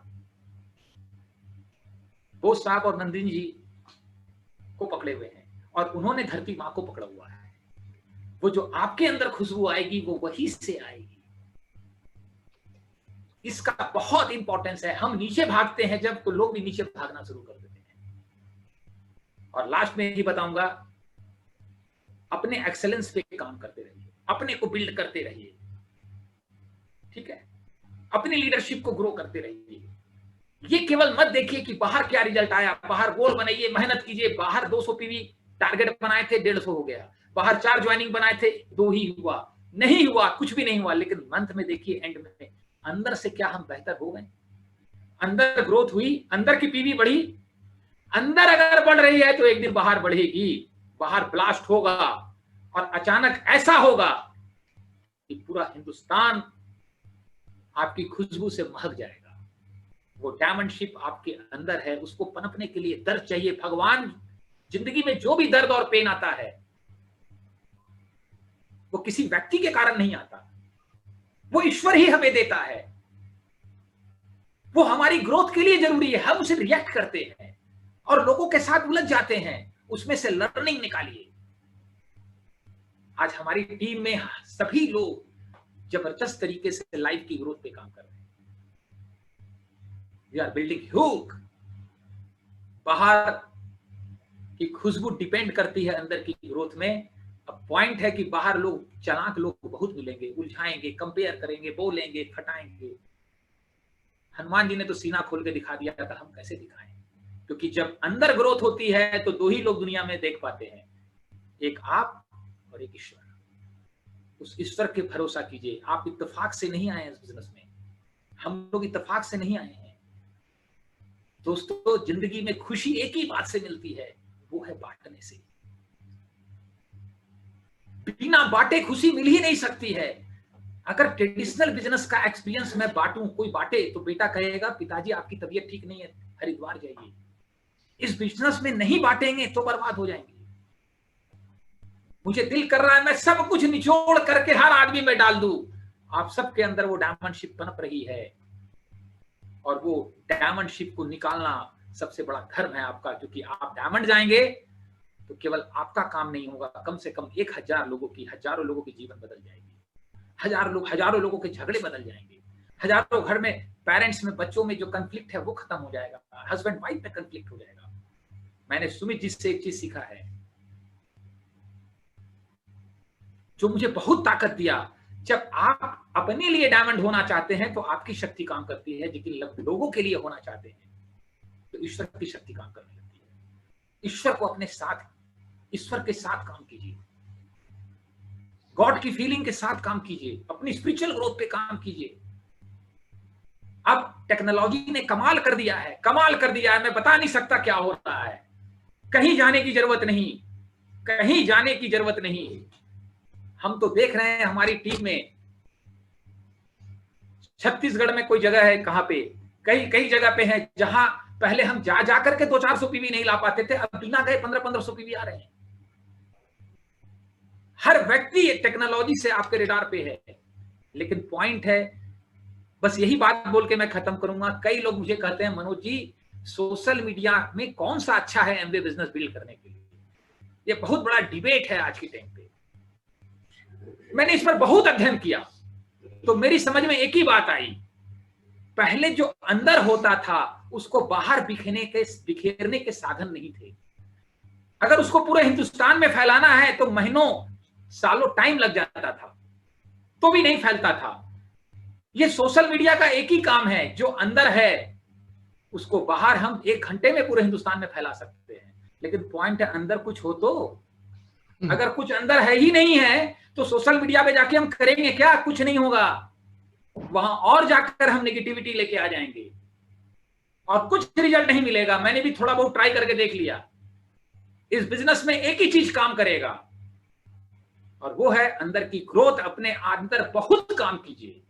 बोस साहब और नंदिनी जी को पकड़े हुए हैं और उन्होंने धरती माँ को पकड़ा हुआ है। वो जो आपके अंदर खुशबू आएगी वो वहीं से आएगी। इसका बहुत इंपॉर्टेंस है। हम नीचे भागते हैं जब, तो लोग भी नीचे भागना शुरू कर देते हैं। और लास्ट में ही बताऊंगा, अपने एक्सेलेंस पे काम करते रहिए, अपने को बिल्ड करते रहिए, ठीक है, अपनी लीडरशिप को ग्रो करते रहिए। ये केवल मत देखिए कि बाहर क्या रिजल्ट आया, बाहर गोल बनाइए, मेहनत कीजिए। बाहर 200 पीवी टारगेट बनाए थे, 150 हो गया। बाहर 4 ज्वाइनिंग बनाए थे, 2 ही हुआ, नहीं हुआ, कुछ भी नहीं हुआ। लेकिन मंथ में देखिए, एंड में अंदर से क्या हम बेहतर हो गए? अंदर ग्रोथ हुई, अंदर की पीवी बढ़ी। अंदर अगर बढ़ रही है तो एक दिन बाहर बढ़ेगी, बाहर ब्लास्ट होगा और अचानक ऐसा होगा कि पूरा हिंदुस्तान आपकी खुशबू से महक जाएगा। वो डायमंडशिप आपके अंदर है, उसको पनपने के लिए दर्द चाहिए। भगवान जिंदगी में जो भी दर्द और पेन आता है वो किसी व्यक्ति के कारण नहीं आता, वो ईश्वर ही हमें देता है। वो हमारी ग्रोथ के लिए जरूरी है। हम उसे रिएक्ट करते हैं और लोगों के साथ उलझ जाते हैं। उसमें से लर्निंग निकालिए। आज हमारी टीम में सभी लोग जबरदस्त तरीके से लाइफ की ग्रोथ पे काम कर रहे हैं। We are building huge. बाहर की खुशबू डिपेंड करती है अंदर की ग्रोथ में। अब पॉइंट है कि बाहर लोग, चालाक लोग बहुत मिलेंगे, उलझाएंगे, कंपेयर करेंगे, बोलेंगे, खटाएंगे। हनुमान जी ने तो सीना खोल के दिखा दिया था, हम कैसे दिखाएं? क्योंकि जब अंदर ग्रोथ होती है तो 2 ही लोग दुनिया में देख पाते हैं, एक आप और एक ईश्वर। उस ईश्वर के भरोसा कीजिए। आप इत्तेफाक से नहीं आए इस बिजनेस में, हम लोग इत्तेफाक से नहीं आए हैं दोस्तों। जिंदगी में खुशी एक ही बात से मिलती है, वो है बांटने से। बिना बांटे खुशी मिल ही नहीं सकती है। अगर ट्रेडिशनल बिजनेस का एक्सपीरियंस मैं बांटूं, कोई बांटे, तो बेटा कहेगा पिताजी आपकी तबीयत ठीक नहीं है, हरिद्वार जाइए। इस बिजनेस में नहीं बांटेंगे तो बर्बाद हो जाएंगे। मुझे दिल कर रहा है मैं सब कुछ निचोड़ करके हर आदमी में डाल दूं। आप सबके अंदर वो डायमंडशिप पनप रही है और वो डायमंडशिप को निकालना सबसे बड़ा धर्म है आपका। क्योंकि आप डायमंड जाएंगे तो केवल आपका काम नहीं होगा, कम से कम 1000 लोगों की, हजारों लोगों की जीवन बदल जाएगी। हजारों लोगों के झगड़े बदल जाएंगे। हजारों घर में, पेरेंट्स में, बच्चों में जो कंफ्लिक्ट है वो खत्म हो जाएगा। हस्बैंड वाइफ में कंफ्लिक्ट हो जाएगा। मैंने सुमित जी से एक चीज सीखा है जो मुझे बहुत ताकत दिया। जब आप अपने लिए डायमंड होना चाहते हैं तो आपकी शक्ति काम करती है, लेकिन लोगों के लिए होना चाहते हैं तो ईश्वर की शक्ति काम करने लगती है। ईश्वर को अपने साथ, ईश्वर के साथ काम कीजिए, गॉड की फीलिंग के साथ काम कीजिए, अपनी स्पिरिचुअल ग्रोथ पे काम कीजिए। अब टेक्नोलॉजी ने कमाल कर दिया है, कमाल कर दिया है। मैं बता नहीं सकता क्या हो रहा है। कहीं जाने की जरूरत नहीं, कहीं जाने की जरूरत नहीं। हम तो देख रहे हैं हमारी टीम में, छत्तीसगढ़ में कोई जगह है, कहां पे, कई जगह पे है जहां पहले हम जा करके 200-400 पीवी नहीं ला पाते थे, अब बिना गए 1500-1500 पीवी आ रहे हैं। हर व्यक्ति टेक्नोलॉजी से आपके रेडार पे है। लेकिन पॉइंट है, बस यही बात बोल के मैं खत्म करूंगा। कई लोग मुझे कहते हैं मनोज जी सोशल मीडिया में कौन सा अच्छा है एमवे बिजनेस बिल्ड करने के लिए? ये बहुत बड़ा डिबेट है आज के टाइम पे। मैंने इस पर बहुत अध्ययन किया तो मेरी समझ में एक ही बात आई, पहले जो अंदर होता था उसको बाहर बिखेरने के साधन नहीं थे। अगर उसको पूरे हिंदुस्तान में फैलाना है तो महीनों सालों टाइम लग जाता था, तो भी नहीं फैलता था। ये सोशल मीडिया का एक ही काम है, जो अंदर है उसको बाहर हम 1 घंटे में पूरे हिंदुस्तान में फैला सकते हैं। लेकिन पॉइंट है, अंदर कुछ हो तो। अगर कुछ अंदर है ही नहीं है तो सोशल मीडिया पे जाके हम करेंगे क्या? कुछ नहीं होगा। वहां और जाकर हम नेगेटिविटी लेके आ जाएंगे और कुछ रिजल्ट नहीं मिलेगा। मैंने भी थोड़ा बहुत ट्राई करके देख लिया। इस बिजनेस में एक ही चीज काम करेगा और वो है अंदर की ग्रोथ। अपने अंदर बहुत काम कीजिए।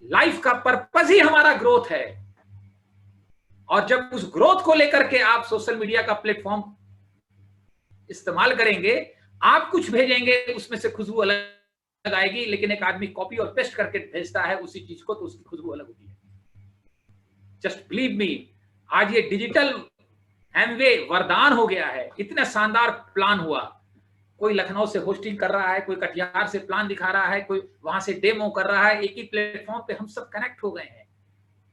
लाइफ का पर्पस ही हमारा ग्रोथ है और जब उस ग्रोथ को लेकर के आप सोशल मीडिया का प्लेटफॉर्म इस्तेमाल करेंगे, आप कुछ भेजेंगे उसमें से खुशबू अलग आएगी, लेकिन एक आदमी कॉपी और पेस्ट करके भेजता है उसी चीज को तो उसकी खुशबू अलग होती है। जस्ट बिलीव मी, आज ये डिजिटल एमवे वरदान हो गया है, इतना शानदार प्लान हुआ। कोई लखनऊ से होस्टिंग कर रहा है, कोई कटिहार से प्लान दिखा रहा है, कोई वहां से डेमो कर रहा है, एक ही प्लेटफॉर्म पे हम सब कनेक्ट हो गए हैं।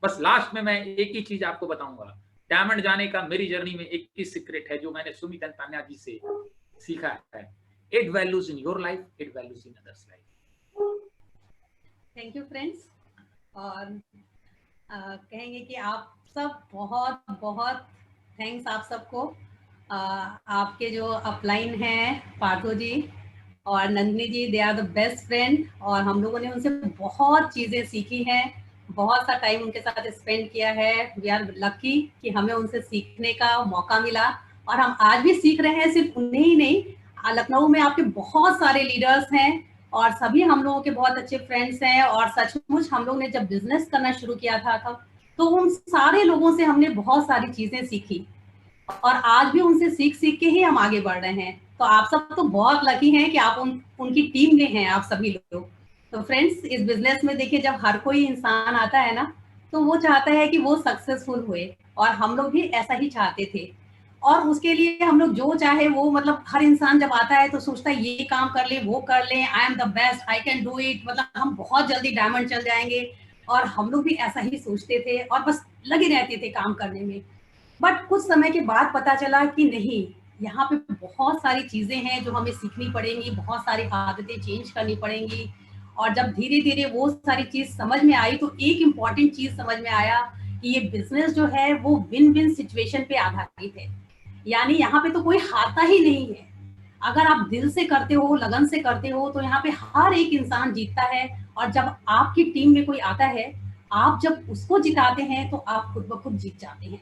बस लास्ट में मैं एक ही चीज आपको बताऊंगा, डायमंड जाने का मेरी जर्नी में एक ही सीक्रेट है जो मैंने सुमित अंतान्या जी से सीखा है, add values in your life, add values in others life. Thank you friends. और कहेंगे कि आप सब बहुत बहुत थैंक्स आप सबको। आपके जो अपलाइन हैं पार्थो जी और Nandini ji, they are the best friend, और हम लोगों ने उनसे बहुत चीज़ें सीखी हैं, बहुत सा टाइम उनके साथ स्पेंड किया है। वी आर लकी कि हमें उनसे सीखने का मौका मिला, और हम आज भी सीख रहे हैं। सिर्फ उन्हें ही नहीं, लखनऊ में आपके बहुत सारे लीडर्स हैं और सभी हम लोगों के बहुत अच्छे फ्रेंड्स हैं। और सचमुच हम लोग ने जब बिजनेस करना शुरू किया था तो उन सारे लोगों से हमने बहुत सारी चीजें सीखी, और आज भी उनसे सीख सीख के ही हम आगे बढ़ रहे हैं। तो आप सब तो बहुत लकी हैं कि आप उनकी टीम में हैं, आप सभी लोग। तो फ्रेंड्स, इस बिजनेस में देखिए, जब हर कोई इंसान आता है ना, तो वो चाहता है कि वो सक्सेसफुल हुए, और हम लोग भी ऐसा ही चाहते थे। और उसके लिए हम लोग जो चाहे वो, मतलब हर इंसान जब आता है तो सोचता है ये काम कर ले, वो कर ले, I am the best, I can do it, मतलब हम बहुत जल्दी डायमंड चल जाएंगे। और हम लोग भी ऐसा ही सोचते थे और बस लगे रहते थे काम करने में। बट कुछ समय के बाद पता चला कि नहीं, यहाँ पे बहुत सारी चीजें हैं जो हमें सीखनी पड़ेंगी, बहुत सारी आदतें चेंज करनी पड़ेंगी। और जब धीरे धीरे वो सारी चीज समझ में आई, तो एक इम्पॉर्टेंट चीज समझ में आया कि ये बिजनेस जो है वो विन विन सिचुएशन पे आधारित है। यानी यहाँ पे तो कोई हारता ही नहीं है। अगर आप दिल से करते हो, लगन से करते हो, तो यहाँ पे हर एक इंसान जीतता है। और जब आपकी टीम में कोई आता है, आप जब उसको जिताते हैं तो आप खुद ब खुद जीत जाते हैं।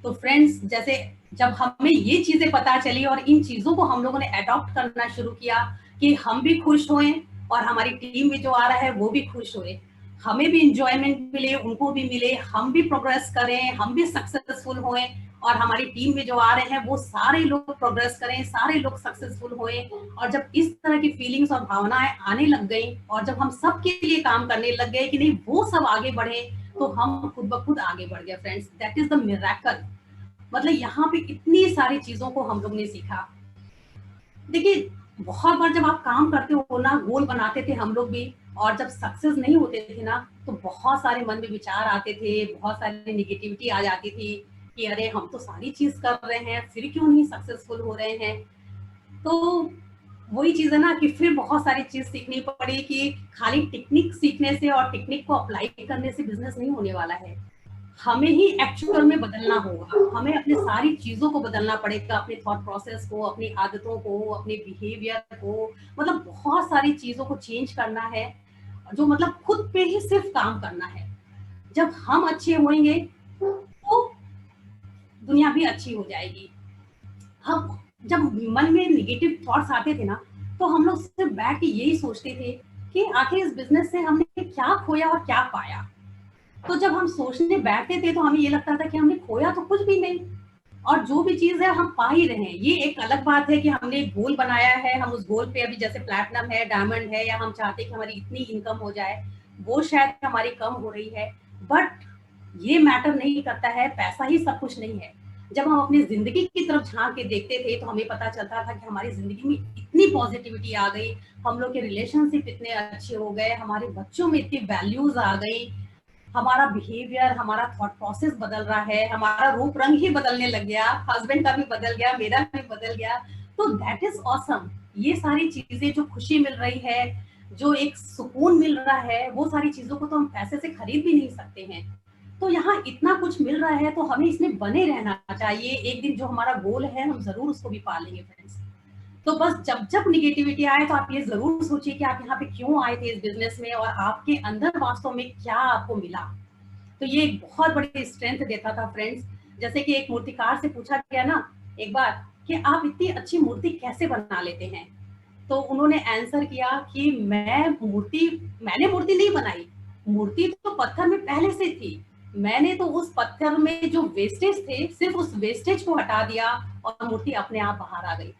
तो फ्रेंड्स, जैसे जब हमें ये चीजें पता चली और इन चीजों को हम लोगों ने अडॉप्ट करना शुरू किया कि हम भी खुश होएं और हमारी टीम में जो आ रहा है वो भी खुश होए, हमें भी इंजॉयमेंट मिले, उनको भी मिले, हम भी प्रोग्रेस करें, हम भी सक्सेसफुल होएं, और हमारी टीम में जो आ रहे हैं वो सारे लोग प्रोग्रेस करें, सारे लोग सक्सेसफुल होएं। और जब इस तरह की फीलिंग्स और भावनाएं आने लग गई, और जब हम सबके लिए काम करने लग गए कि नहीं वो सब आगे बढ़े, तो हम खुद ब खुद आगे बढ़ गए। Friends, that is the miracle. मतलब यहाँ पे इतनी सारी चीजों को हम लोग ने सीखा। देखिए, बहुत बार जब आप काम करते हो ना, गोल बनाते थे हम लोग भी, और जब सक्सेस नहीं होते थे ना, तो बहुत सारे मन में विचार आते थे, बहुत सारी निगेटिविटी आ जाती थी कि अरे हम तो सारी चीज कर रहे हैं, फिर क्यों नहीं सक्सेसफुल हो रहे हैं। तो वही चीज है ना कि फिर बहुत सारी चीज सीखनी पड़ी कि खाली टेक्निक सीखने से और टेक्निक को अप्लाई करने से बिजनेस नहीं होने वाला है। हमें ही एक्चुअल में बदलना होगा, हमें अपने सारी चीजों को बदलना पड़ेगा, अपने थॉट प्रोसेस को, अपनी आदतों को, अपने बिहेवियर को, मतलब बहुत सारी चीजों को चेंज करना है, जो मतलब खुद पे ही सिर्फ काम करना है। जब हम अच्छे होंगे तो दुनिया भी अच्छी हो जाएगी। हम जब मन में निगेटिव थॉट्स आते थे ना, तो हम लोग सिर्फ बैठ के यही सोचते थे कि आखिर इस बिजनेस से हमने क्या खोया और क्या पाया। तो जब हम सोचने बैठते थे तो हमें ये लगता था कि हमने खोया तो कुछ भी नहीं, और जो भी चीज है हम पा ही रहे हैं। ये एक अलग बात है कि हमने एक गोल बनाया है, हम उस गोल पे अभी जैसे प्लैटिनम है, डायमंड है, या हम चाहते हैं कि हमारी इतनी इनकम हो जाए, वो शायद हमारी कम हो रही है, बट ये मैटर नहीं करता है, पैसा ही सब कुछ नहीं है। जब हम अपनी जिंदगी की तरफ झांक के देखते थे तो हमें पता चलता था कि हमारी जिंदगी में इतनी पॉजिटिविटी आ गई, हम लोग के रिलेशनशिप इतने अच्छे हो गए, हमारे बच्चों में इतनी वैल्यूज आ गई, हमारा बिहेवियर, हमारा थॉट प्रोसेस बदल रहा है, हमारा रूप रंग ही बदलने लग गया, हस्बैंड का भी बदल गया, मेरा भी बदल गया। तो दैट इज ऑसम। ये सारी चीजें, जो खुशी मिल रही है, जो एक सुकून मिल रहा है, वो सारी चीजों को तो हम पैसे से खरीद भी नहीं सकते हैं। तो यहाँ इतना कुछ मिल रहा है तो हमें इसमें बने रहना चाहिए। एक दिन जो हमारा गोल है हम जरूर उसको भी पा लेंगे फ्रेंड्स। तो बस जब जब निगेटिविटी आए तो आप ये जरूर सोचिए कि आप यहाँ पे क्यों आए थे इस बिजनेस में, और आपके अंदर वास्तव में क्या आपको मिला। तो ये एक बहुत बड़ी स्ट्रेंथ देता था फ्रेंड्स। जैसे कि एक मूर्तिकार से पूछा गया ना एक बार कि आप इतनी अच्छी मूर्ति कैसे बना लेते हैं, तो उन्होंने आंसर किया कि मैंने मूर्ति नहीं बनाई, मूर्ति तो पत्थर में पहले से थी, मैंने तो उस पत्थर में जो वेस्टेज थे सिर्फ उस वेस्टेज को हटा दिया और मूर्ति अपने आप बाहर आ गई।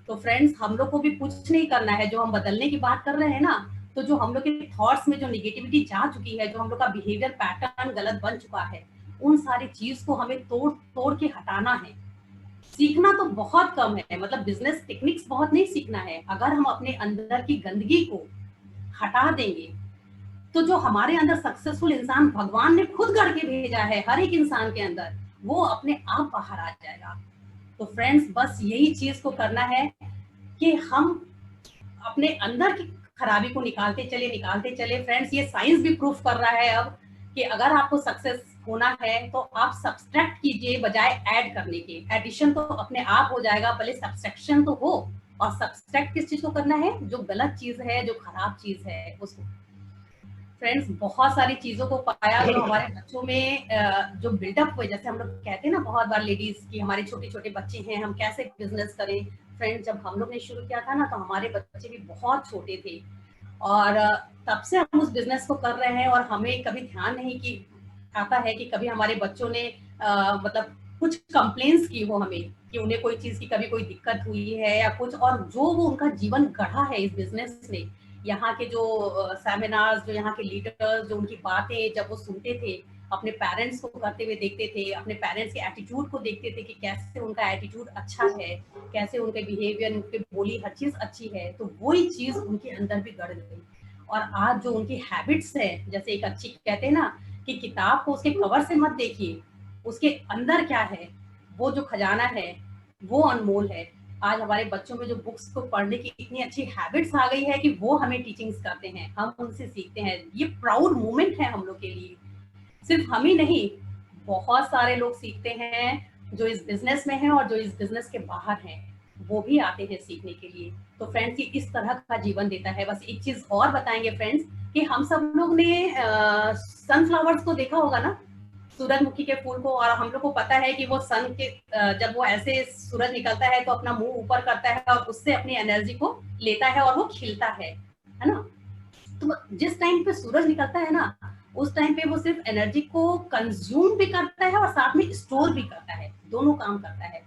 तो फ्रेंड्स, हम लोग को भी कुछ नहीं करना है। जो हम बदलने की बात कर रहे हैं ना, तो जो हम लोग के थॉट्स में जो निगेटिविटी जा चुकी है, जो हम लोग का बिहेवियर पैटर्न गलत बन चुका है, उन सारी चीज को हमें तोड़ तोड़ के हटाना है। सीखना तो बहुत कम है, मतलब बिजनेस टेक्निक्स बहुत नहीं सीखना है। अगर हम अपने अंदर की गंदगी को हटा देंगे तो जो हमारे अंदर सक्सेसफुल इंसान भगवान ने खुद गढ़ के भेजा है हर एक इंसान के अंदर, वो अपने आप बाहर आ जाएगा। तो फ्रेंड्स, बस यही चीज को करना है कि हम अपने अंदर की खराबी को निकालते चले। फ्रेंड्स, ये साइंस भी प्रूफ कर रहा है अब कि अगर आपको सक्सेस होना है तो आप सब्सट्रैक्ट कीजिए बजाय ऐड करने के। एडिशन तो अपने आप हो जाएगा, पहले सब्सट्रैक्शन तो हो। और सब्सट्रैक्ट किस चीज को करना है? जो गलत चीज है, जो खराब चीज है उसको। फ्रेंड्स, बहुत सारी चीजों को पाया जो हमारे बच्चों में जो बिल्डअप हुए, जैसे हम लोग कहते हैं ना बहुत बार लेडीज की, हमारे छोटे छोटे बच्चे हैं, हम कैसे बिजनेस करें। फ्रेंड्स, जब हम लोग ने शुरू किया था ना तो हमारे बच्चे भी बहुत छोटे थे और तब से हम उस बिजनेस को कर रहे हैं और हमें कभी ध्यान नहीं कि आता है कि कभी हमारे बच्चों ने मतलब कुछ कंप्लेंट्स की हो हमें कि उन्हें कोई चीज की कभी कोई दिक्कत हुई है या कुछ, और जो वो उनका जीवन गढ़ा है इस बिजनेस ने। यहाँ के जो सेमिनार्स, जो यहाँ के लीडर्स, जो उनकी बातें जब वो सुनते थे, अपने पेरेंट्स को करते हुए देखते थे, अपने पेरेंट्स के एटीट्यूड को देखते थे कि कैसे उनका एटीट्यूड अच्छा है, कैसे उनके बिहेवियर, उनके बोली हर चीज अच्छी है, तो वही चीज उनके अंदर भी गढ़ गई। और आज जो उनकी हैबिट्स है, जैसे एक अच्छी कहते हैं ना कि किताब को उसके कवर से मत देखिए, उसके अंदर क्या है, वो जो खजाना है वो अनमोल है। आज हमारे बच्चों में जो बुक्स को पढ़ने की इतनी अच्छी हैबिट्स आ गई है कि वो हमें टीचिंग्स करते हैं, हम उनसे सीखते हैं। ये प्राउड मोमेंट है हम लोग के लिए। सिर्फ हम ही नहीं, बहुत सारे लोग सीखते हैं जो इस बिजनेस में हैं और जो इस बिजनेस के बाहर हैं, वो भी आते हैं सीखने के लिए। तो फ्रेंड्स, ये इस तरह का जीवन देता है। बस एक चीज और बताएंगे फ्रेंड्स कि हम सब लोग ने सनफ्लावर्स को देखा होगा ना, सूरजमुखी के फूल को, और हम लोग को पता है कि वो सन के जब वो ऐसे सूरज निकलता है तो अपना मुंह ऊपर करता है और उससे अपनी एनर्जी को लेता है और वो खिलता है ना। तो जिस टाइम पे सूरज निकलता है ना, उस टाइम पे वो सिर्फ एनर्जी को कंज्यूम भी करता है और साथ में स्टोर भी करता है, दोनों काम करता है।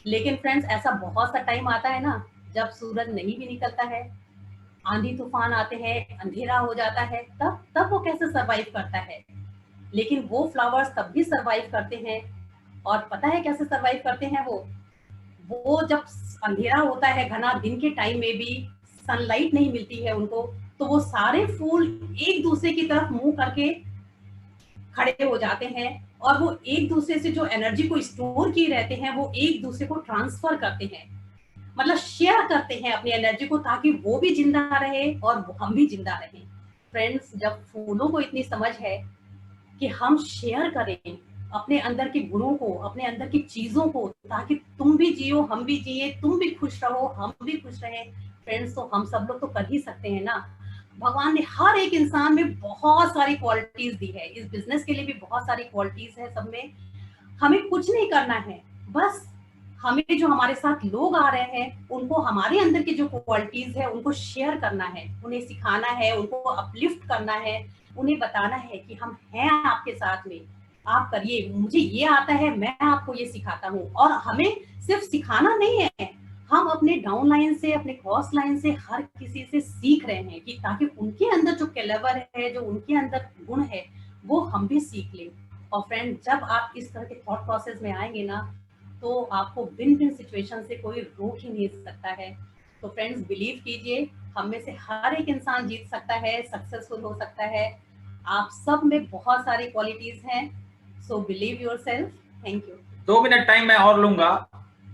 लेकिन फ्रेंड्स, ऐसा बहुत सा टाइम आता है ना जब सूरज नहीं भी निकलता है, आंधी तूफान आते हैं, अंधेरा हो जाता है, तब वो कैसे सरवाइव करता है। लेकिन वो फ्लावर्स तब भी सरवाइव करते हैं। और पता है कैसे सरवाइव करते हैं वो जब अंधेरा होता है, घना दिन के टाइम में भी सनलाइट नहीं मिलती है उनको, तो वो सारे फूल एक दूसरे की तरफ मुंह करके खड़े हो जाते हैं और वो एक दूसरे से जो एनर्जी को स्टोर किए रहते हैं वो एक दूसरे को ट्रांसफर करते हैं, मतलब शेयर करते हैं अपनी एनर्जी को, ताकि वो भी जिंदा रहे और हम भी जिंदा रहें। फ्रेंड्स, जब फूलों को इतनी समझ है कि हम शेयर करें अपने अंदर के गुणों को, अपने अंदर की चीजों को, ताकि तुम भी जियो, हम भी जिए, तुम भी खुश रहो, हम भी खुश रहे। फ्रेंड्स, तो हम सब लोग तो कर ही सकते हैं ना। भगवान ने हर एक इंसान में बहुत सारी क्वालिटीज दी है, इस बिजनेस के लिए भी बहुत सारी क्वालिटीज है सब में। हमें कुछ नहीं करना है, बस हमें जो हमारे साथ लोग आ रहे हैं उनको हमारे अंदर की जो क्वालिटीज है उनको शेयर करना है, उन्हें सिखाना है, उनको अपलिफ्ट करना है, उन्हें बताना है कि हम हैं आपके साथ में, आप करिए, मुझे ये आता है, मैं आपको ये सिखाता हूँ। और हमें सिर्फ सिखाना नहीं है, हम अपने डाउन लाइन से, अपने क्रॉस लाइन से हर किसी से सीख रहे हैं कि ताकि उनके अंदर जो कैलिबर है, जो उनके अंदर गुण है, वो हम भी सीख लें। और फ्रेंड, जब आप इस तरह के थॉट प्रोसेस में आएंगे ना, तो आपको भिन्न भिन्न सिचुएशन से कोई रोक ही नहीं सकता है। तो फ्रेंड्स, बिलीव कीजिए, हम में से हर एक इंसान जीत सकता है, सक्सेसफुल हो सकता है। आप सब में बहुत सारी क्वालिटीज हैं, so believe yourself. Thank you. 2 minute time मैं और लूंगा।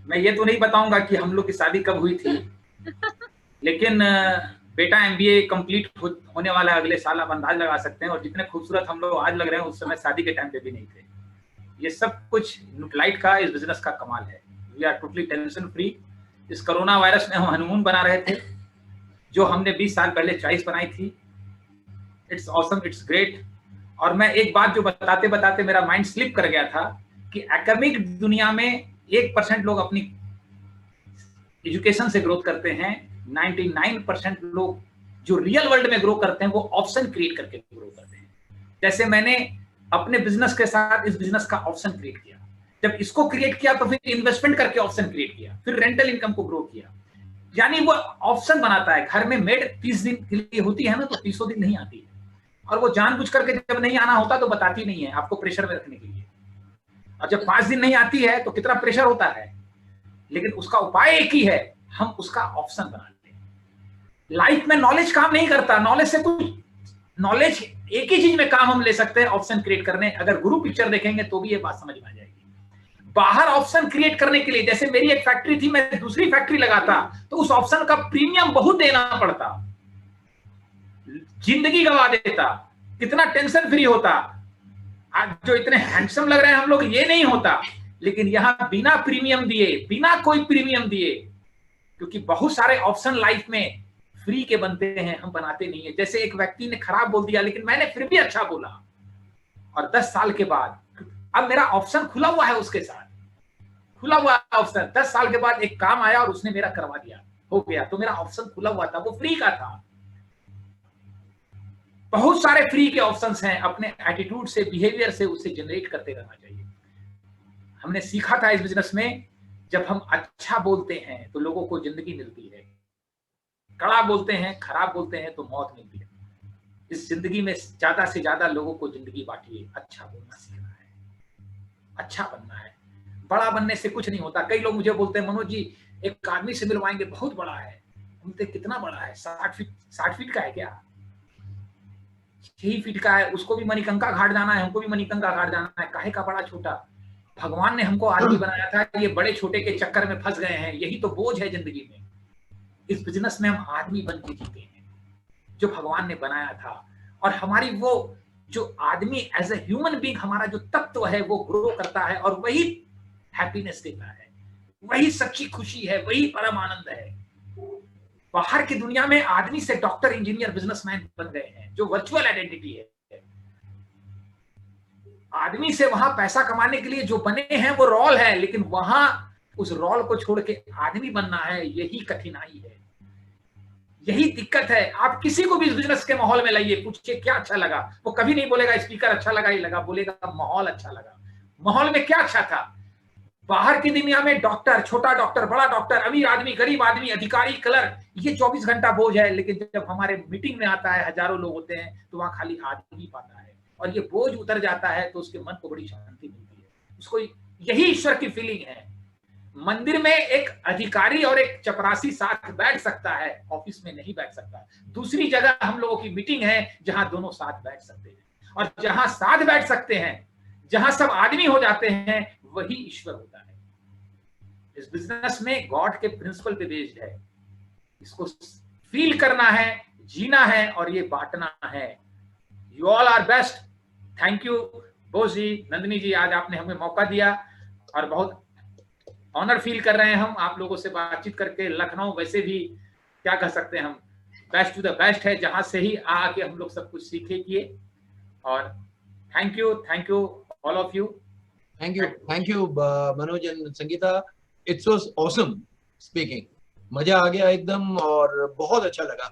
मैं ये तो नहीं बताऊंगा कि हम लोग की शादी कब हुई थी, लेकिन बेटा MBA कंप्लीट होने वाला है अगले साल, आप अंदाज लगा सकते हैं। और जितने खूबसूरत हम लोग आज लग रहे हैं उस समय शादी के टाइम पे भी नहीं थे। ये सब कुछ न्यूट्रालाइट का, इस बिजनेस का कमाल है। We are totally tension free. इस कोरोना वायरस में हम हनीमून बना रहे थे, जो हमने 20 साल पहले चॉइस बनाई थी। It's awesome, it's great. और मैं एक बात जो बताते बताते मेरा माइंड स्लिप कर गया था कि एकेडमिक दुनिया में 1% लोग अपनी एजुकेशन से ग्रोथ करते हैं, 99% लोग जो रियल वर्ल्ड में ग्रो करते हैं वो ऑप्शन क्रिएट करके ग्रो करते हैं। जैसे मैंने अपने बिजनेस के साथ इस बिजनेस का ऑप्शन क्रिएट किया, जब इसको क्रिएट किया तो फिर इन्वेस्टमेंट करके ऑप्शन क्रिएट किया, फिर रेंटल इनकम को ग्रो किया। यानी वो ऑप्शन बनाता है। घर में मेड 30 दिन के लिए होती है ना, तो 30 दिन नहीं आती है, और वो जानबूझ करके जब नहीं आना होता तो बताती नहीं है, आपको प्रेशर में रखने के लिए। और जब 5 दिन नहीं आती है तो कितना प्रेशर होता है, लेकिन उसका उपाय एक ही है, हम उसका ऑप्शन बना लें। लाइफ में नॉलेज काम नहीं करता, नॉलेज से कुछ, नॉलेज एक ही चीज में काम हम ले सकते हैं, ऑप्शन क्रिएट करने। अगर गुरु पिक्चर देखेंगे तो भी ये बात समझ में आ जाएगी। बाहर ऑप्शन क्रिएट करने के लिए, जैसे मेरी एक फैक्ट्री थी, मैं दूसरी फैक्ट्री लगाता तो उस ऑप्शन का प्रीमियम बहुत देना पड़ता, जिंदगी गवा देता, कितना टेंशन फ्री होता। आज जो इतने हैंडसम लग रहे हैं हम लोग, ये नहीं होता। लेकिन यहां बिना प्रीमियम दिए, बिना कोई प्रीमियम दिए, क्योंकि बहुत सारे ऑप्शन लाइफ में फ्री के बनते हैं, हम बनाते नहीं है। जैसे एक व्यक्ति ने खराब बोल दिया लेकिन मैंने फिर भी अच्छा बोला, और 10 साल के बाद अब मेरा ऑप्शन खुला हुआ है, उसके साथ खुला हुआ ऑप्शन। 10 साल के बाद एक काम आया और उसने मेरा करवा दिया, हो गया, तो मेरा ऑप्शन खुला हुआ था, वो फ्री का था। बहुत सारे फ्री के ऑप्शंस हैं, अपने एटीट्यूड से, बिहेवियर से उसे जनरेट करते रहना चाहिए। हमने सीखा था इस बिजनेस में, जब हम अच्छा बोलते हैं तो लोगों को जिंदगी मिलती है, कड़ा बोलते हैं, खराब बोलते हैं तो मौत मिलती है। इस जिंदगी में ज्यादा से ज्यादा लोगों को जिंदगी बांटिए, अच्छा बोलना सीखना है, अच्छा बनना है। बड़ा बनने से कुछ नहीं होता। कई लोग मुझे बोलते हैं, मनोज जी एक आदमी से मिलवाएंगे, बहुत बड़ा है। बोलते कितना बड़ा है? 60 फीट का है क्या? 6 फीट का है, उसको भी मणिकंका घाट जाना है, हमको भी मणिकंका घाट जाना है, काहे का बड़ा छोटा? भगवान ने हमको आदमी बनाया था, ये बड़े छोटे के चक्कर में फंस गए हैं, यही तो बोझ है जिंदगी में। इस बिजनेस में हम आदमी बन के जीते हैं, जो भगवान ने बनाया था। और हमारी वो जो आदमी एज ए ह्यूमन बीइंग, हमारा जो तत्व है वो ग्रो करता है, और वही हैप्पीनेस देता है, वही सच्ची खुशी है, वही परम आनंद है। बाहर की दुनिया में आदमी से डॉक्टर, इंजीनियर, बिजनेसमैन बन गए हैं, जो वर्चुअल आइडेंटिटी है। आदमी से वहां पैसा कमाने के लिए जो बने हैं वो रोल है, लेकिन वहां उस रोल को छोड़ के आदमी बनना है, यही कठिनाई है, यही दिक्कत है। आप किसी को भी इस बिजनेस के माहौल में लाइए, पूछिए क्या अच्छा लगा, वो कभी नहीं बोलेगा स्पीकर अच्छा लगा ही लगा, बोलेगा माहौल अच्छा लगा। माहौल में क्या अच्छा था? बाहर की दुनिया में डॉक्टर, छोटा डॉक्टर, बड़ा डॉक्टर, अमीर आदमी, गरीब आदमी, अधिकारी, क्लर्क, ये 24 घंटा बोझ है। लेकिन जब हमारे मीटिंग में आता है, हजारों लोग होते हैं, तो वहां खाली आदमी पाता है, और ये बोझ उतर जाता है, तो उसके मन को बड़ी शांति मिलती है। उसको यही ईश्वर की फीलिंग है। मंदिर में एक अधिकारी और एक चपरासी साथ बैठ सकता है, ऑफिस में नहीं बैठ सकता। दूसरी जगह हम लोगों की मीटिंग है जहां दोनों साथ बैठ सकते हैं, और जहां साथ बैठ सकते हैं, जहां सब आदमी हो जाते हैं, वही ईश्वर होता है। इस बिजनेस में गॉड के प्रिंसिपल पे बेस्ड है। इसको फील करना है, जीना है, और ये बांटना है। You all are best. Thank you Bose ji, Nandini ji, आज आपने हमें मौका दिया, और बहुत ऑनर फील कर रहे हैं हम आप लोगों से बातचीत करके। लखनऊ वैसे भी क्या कह सकते हैं हम, बेस्ट टू द बेस्ट है, जहां से ही आके हम लोग सब कुछ सीखे किए। और thank you all of you. Thank you Manoj and Sangeeta, it's was awesome speaking, मजा आ गया एकदम, और बहुत अच्छा लगा।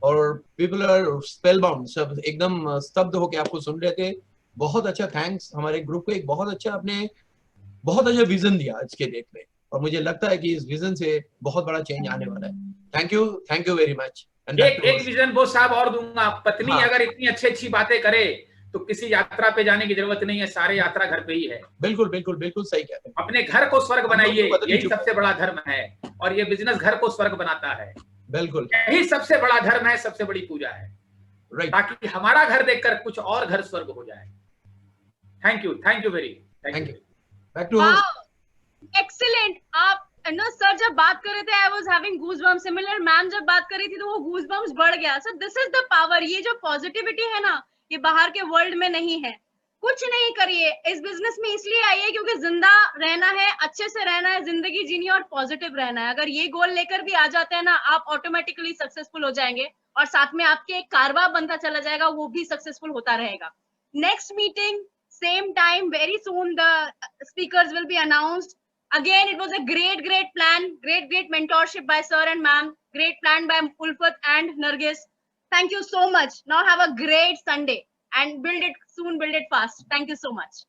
और पीपल आर स्पेलबाउंड, सब एकदम स्तब्ध होकर आपको सुन रहे थे। बहुत अच्छा, थैंक्स हमारे ग्रुप को, एक बहुत अच्छा विजन दिया आज के डेट में, और मुझे लगता है कि इस विजन से बहुत बड़ा चेंज आने वाला है। Thank you very much. एक विजन बोस साहब और दूंगा, पत्नी अगर इतनी अच्छी बातें करे तो किसी यात्रा पे जाने की जरूरत नहीं है, सारे यात्रा घर पे ही है। बिल्कुल सही कहते हैं। अपने घर को स्वर्ग बनाइए, यही सबसे बड़ा धर्म है, और ये बिजनेस घर को स्वर्ग बनाता है। बिल्कुल, यही सबसे बड़ा धर्म है, सबसे बड़ी पूजा है, ताकि हमारा घर देखकर कुछ और घर स्वर्ग हो जाए। Thank you very, thank you. Back to excellent. आप नो सर जब बात कर रहे थे, I was having goosebumps. Similar ma'am जब बात कर रही थी तो वो गूज़बम्प्स बढ़ गया। So this is the power. ये जो पॉजिटिविटी है ना, ये बाहर के वर्ल्ड में नहीं है। कुछ नहीं करिए, इस बिजनेस में इसलिए आइए क्योंकि जिंदा रहना है, अच्छे से रहना है, जिंदगी जीनी और पॉजिटिव रहना है। अगर ये गोल लेकर भी आ जाते हैं ना, आप ऑटोमेटिकली सक्सेसफुल हो जाएंगे, और साथ में आपके एक कारवा बनता चला जाएगा, वो भी सक्सेसफुल होता रहेगा। Next meeting same time very soon, the speakers will be announced. Again, it was a great plan, great mentorship by sir and ma'am, great plan by Ulfat and Nargis. Thank you so much. Now have a great Sunday and build it soon, build it fast. Thank you so much.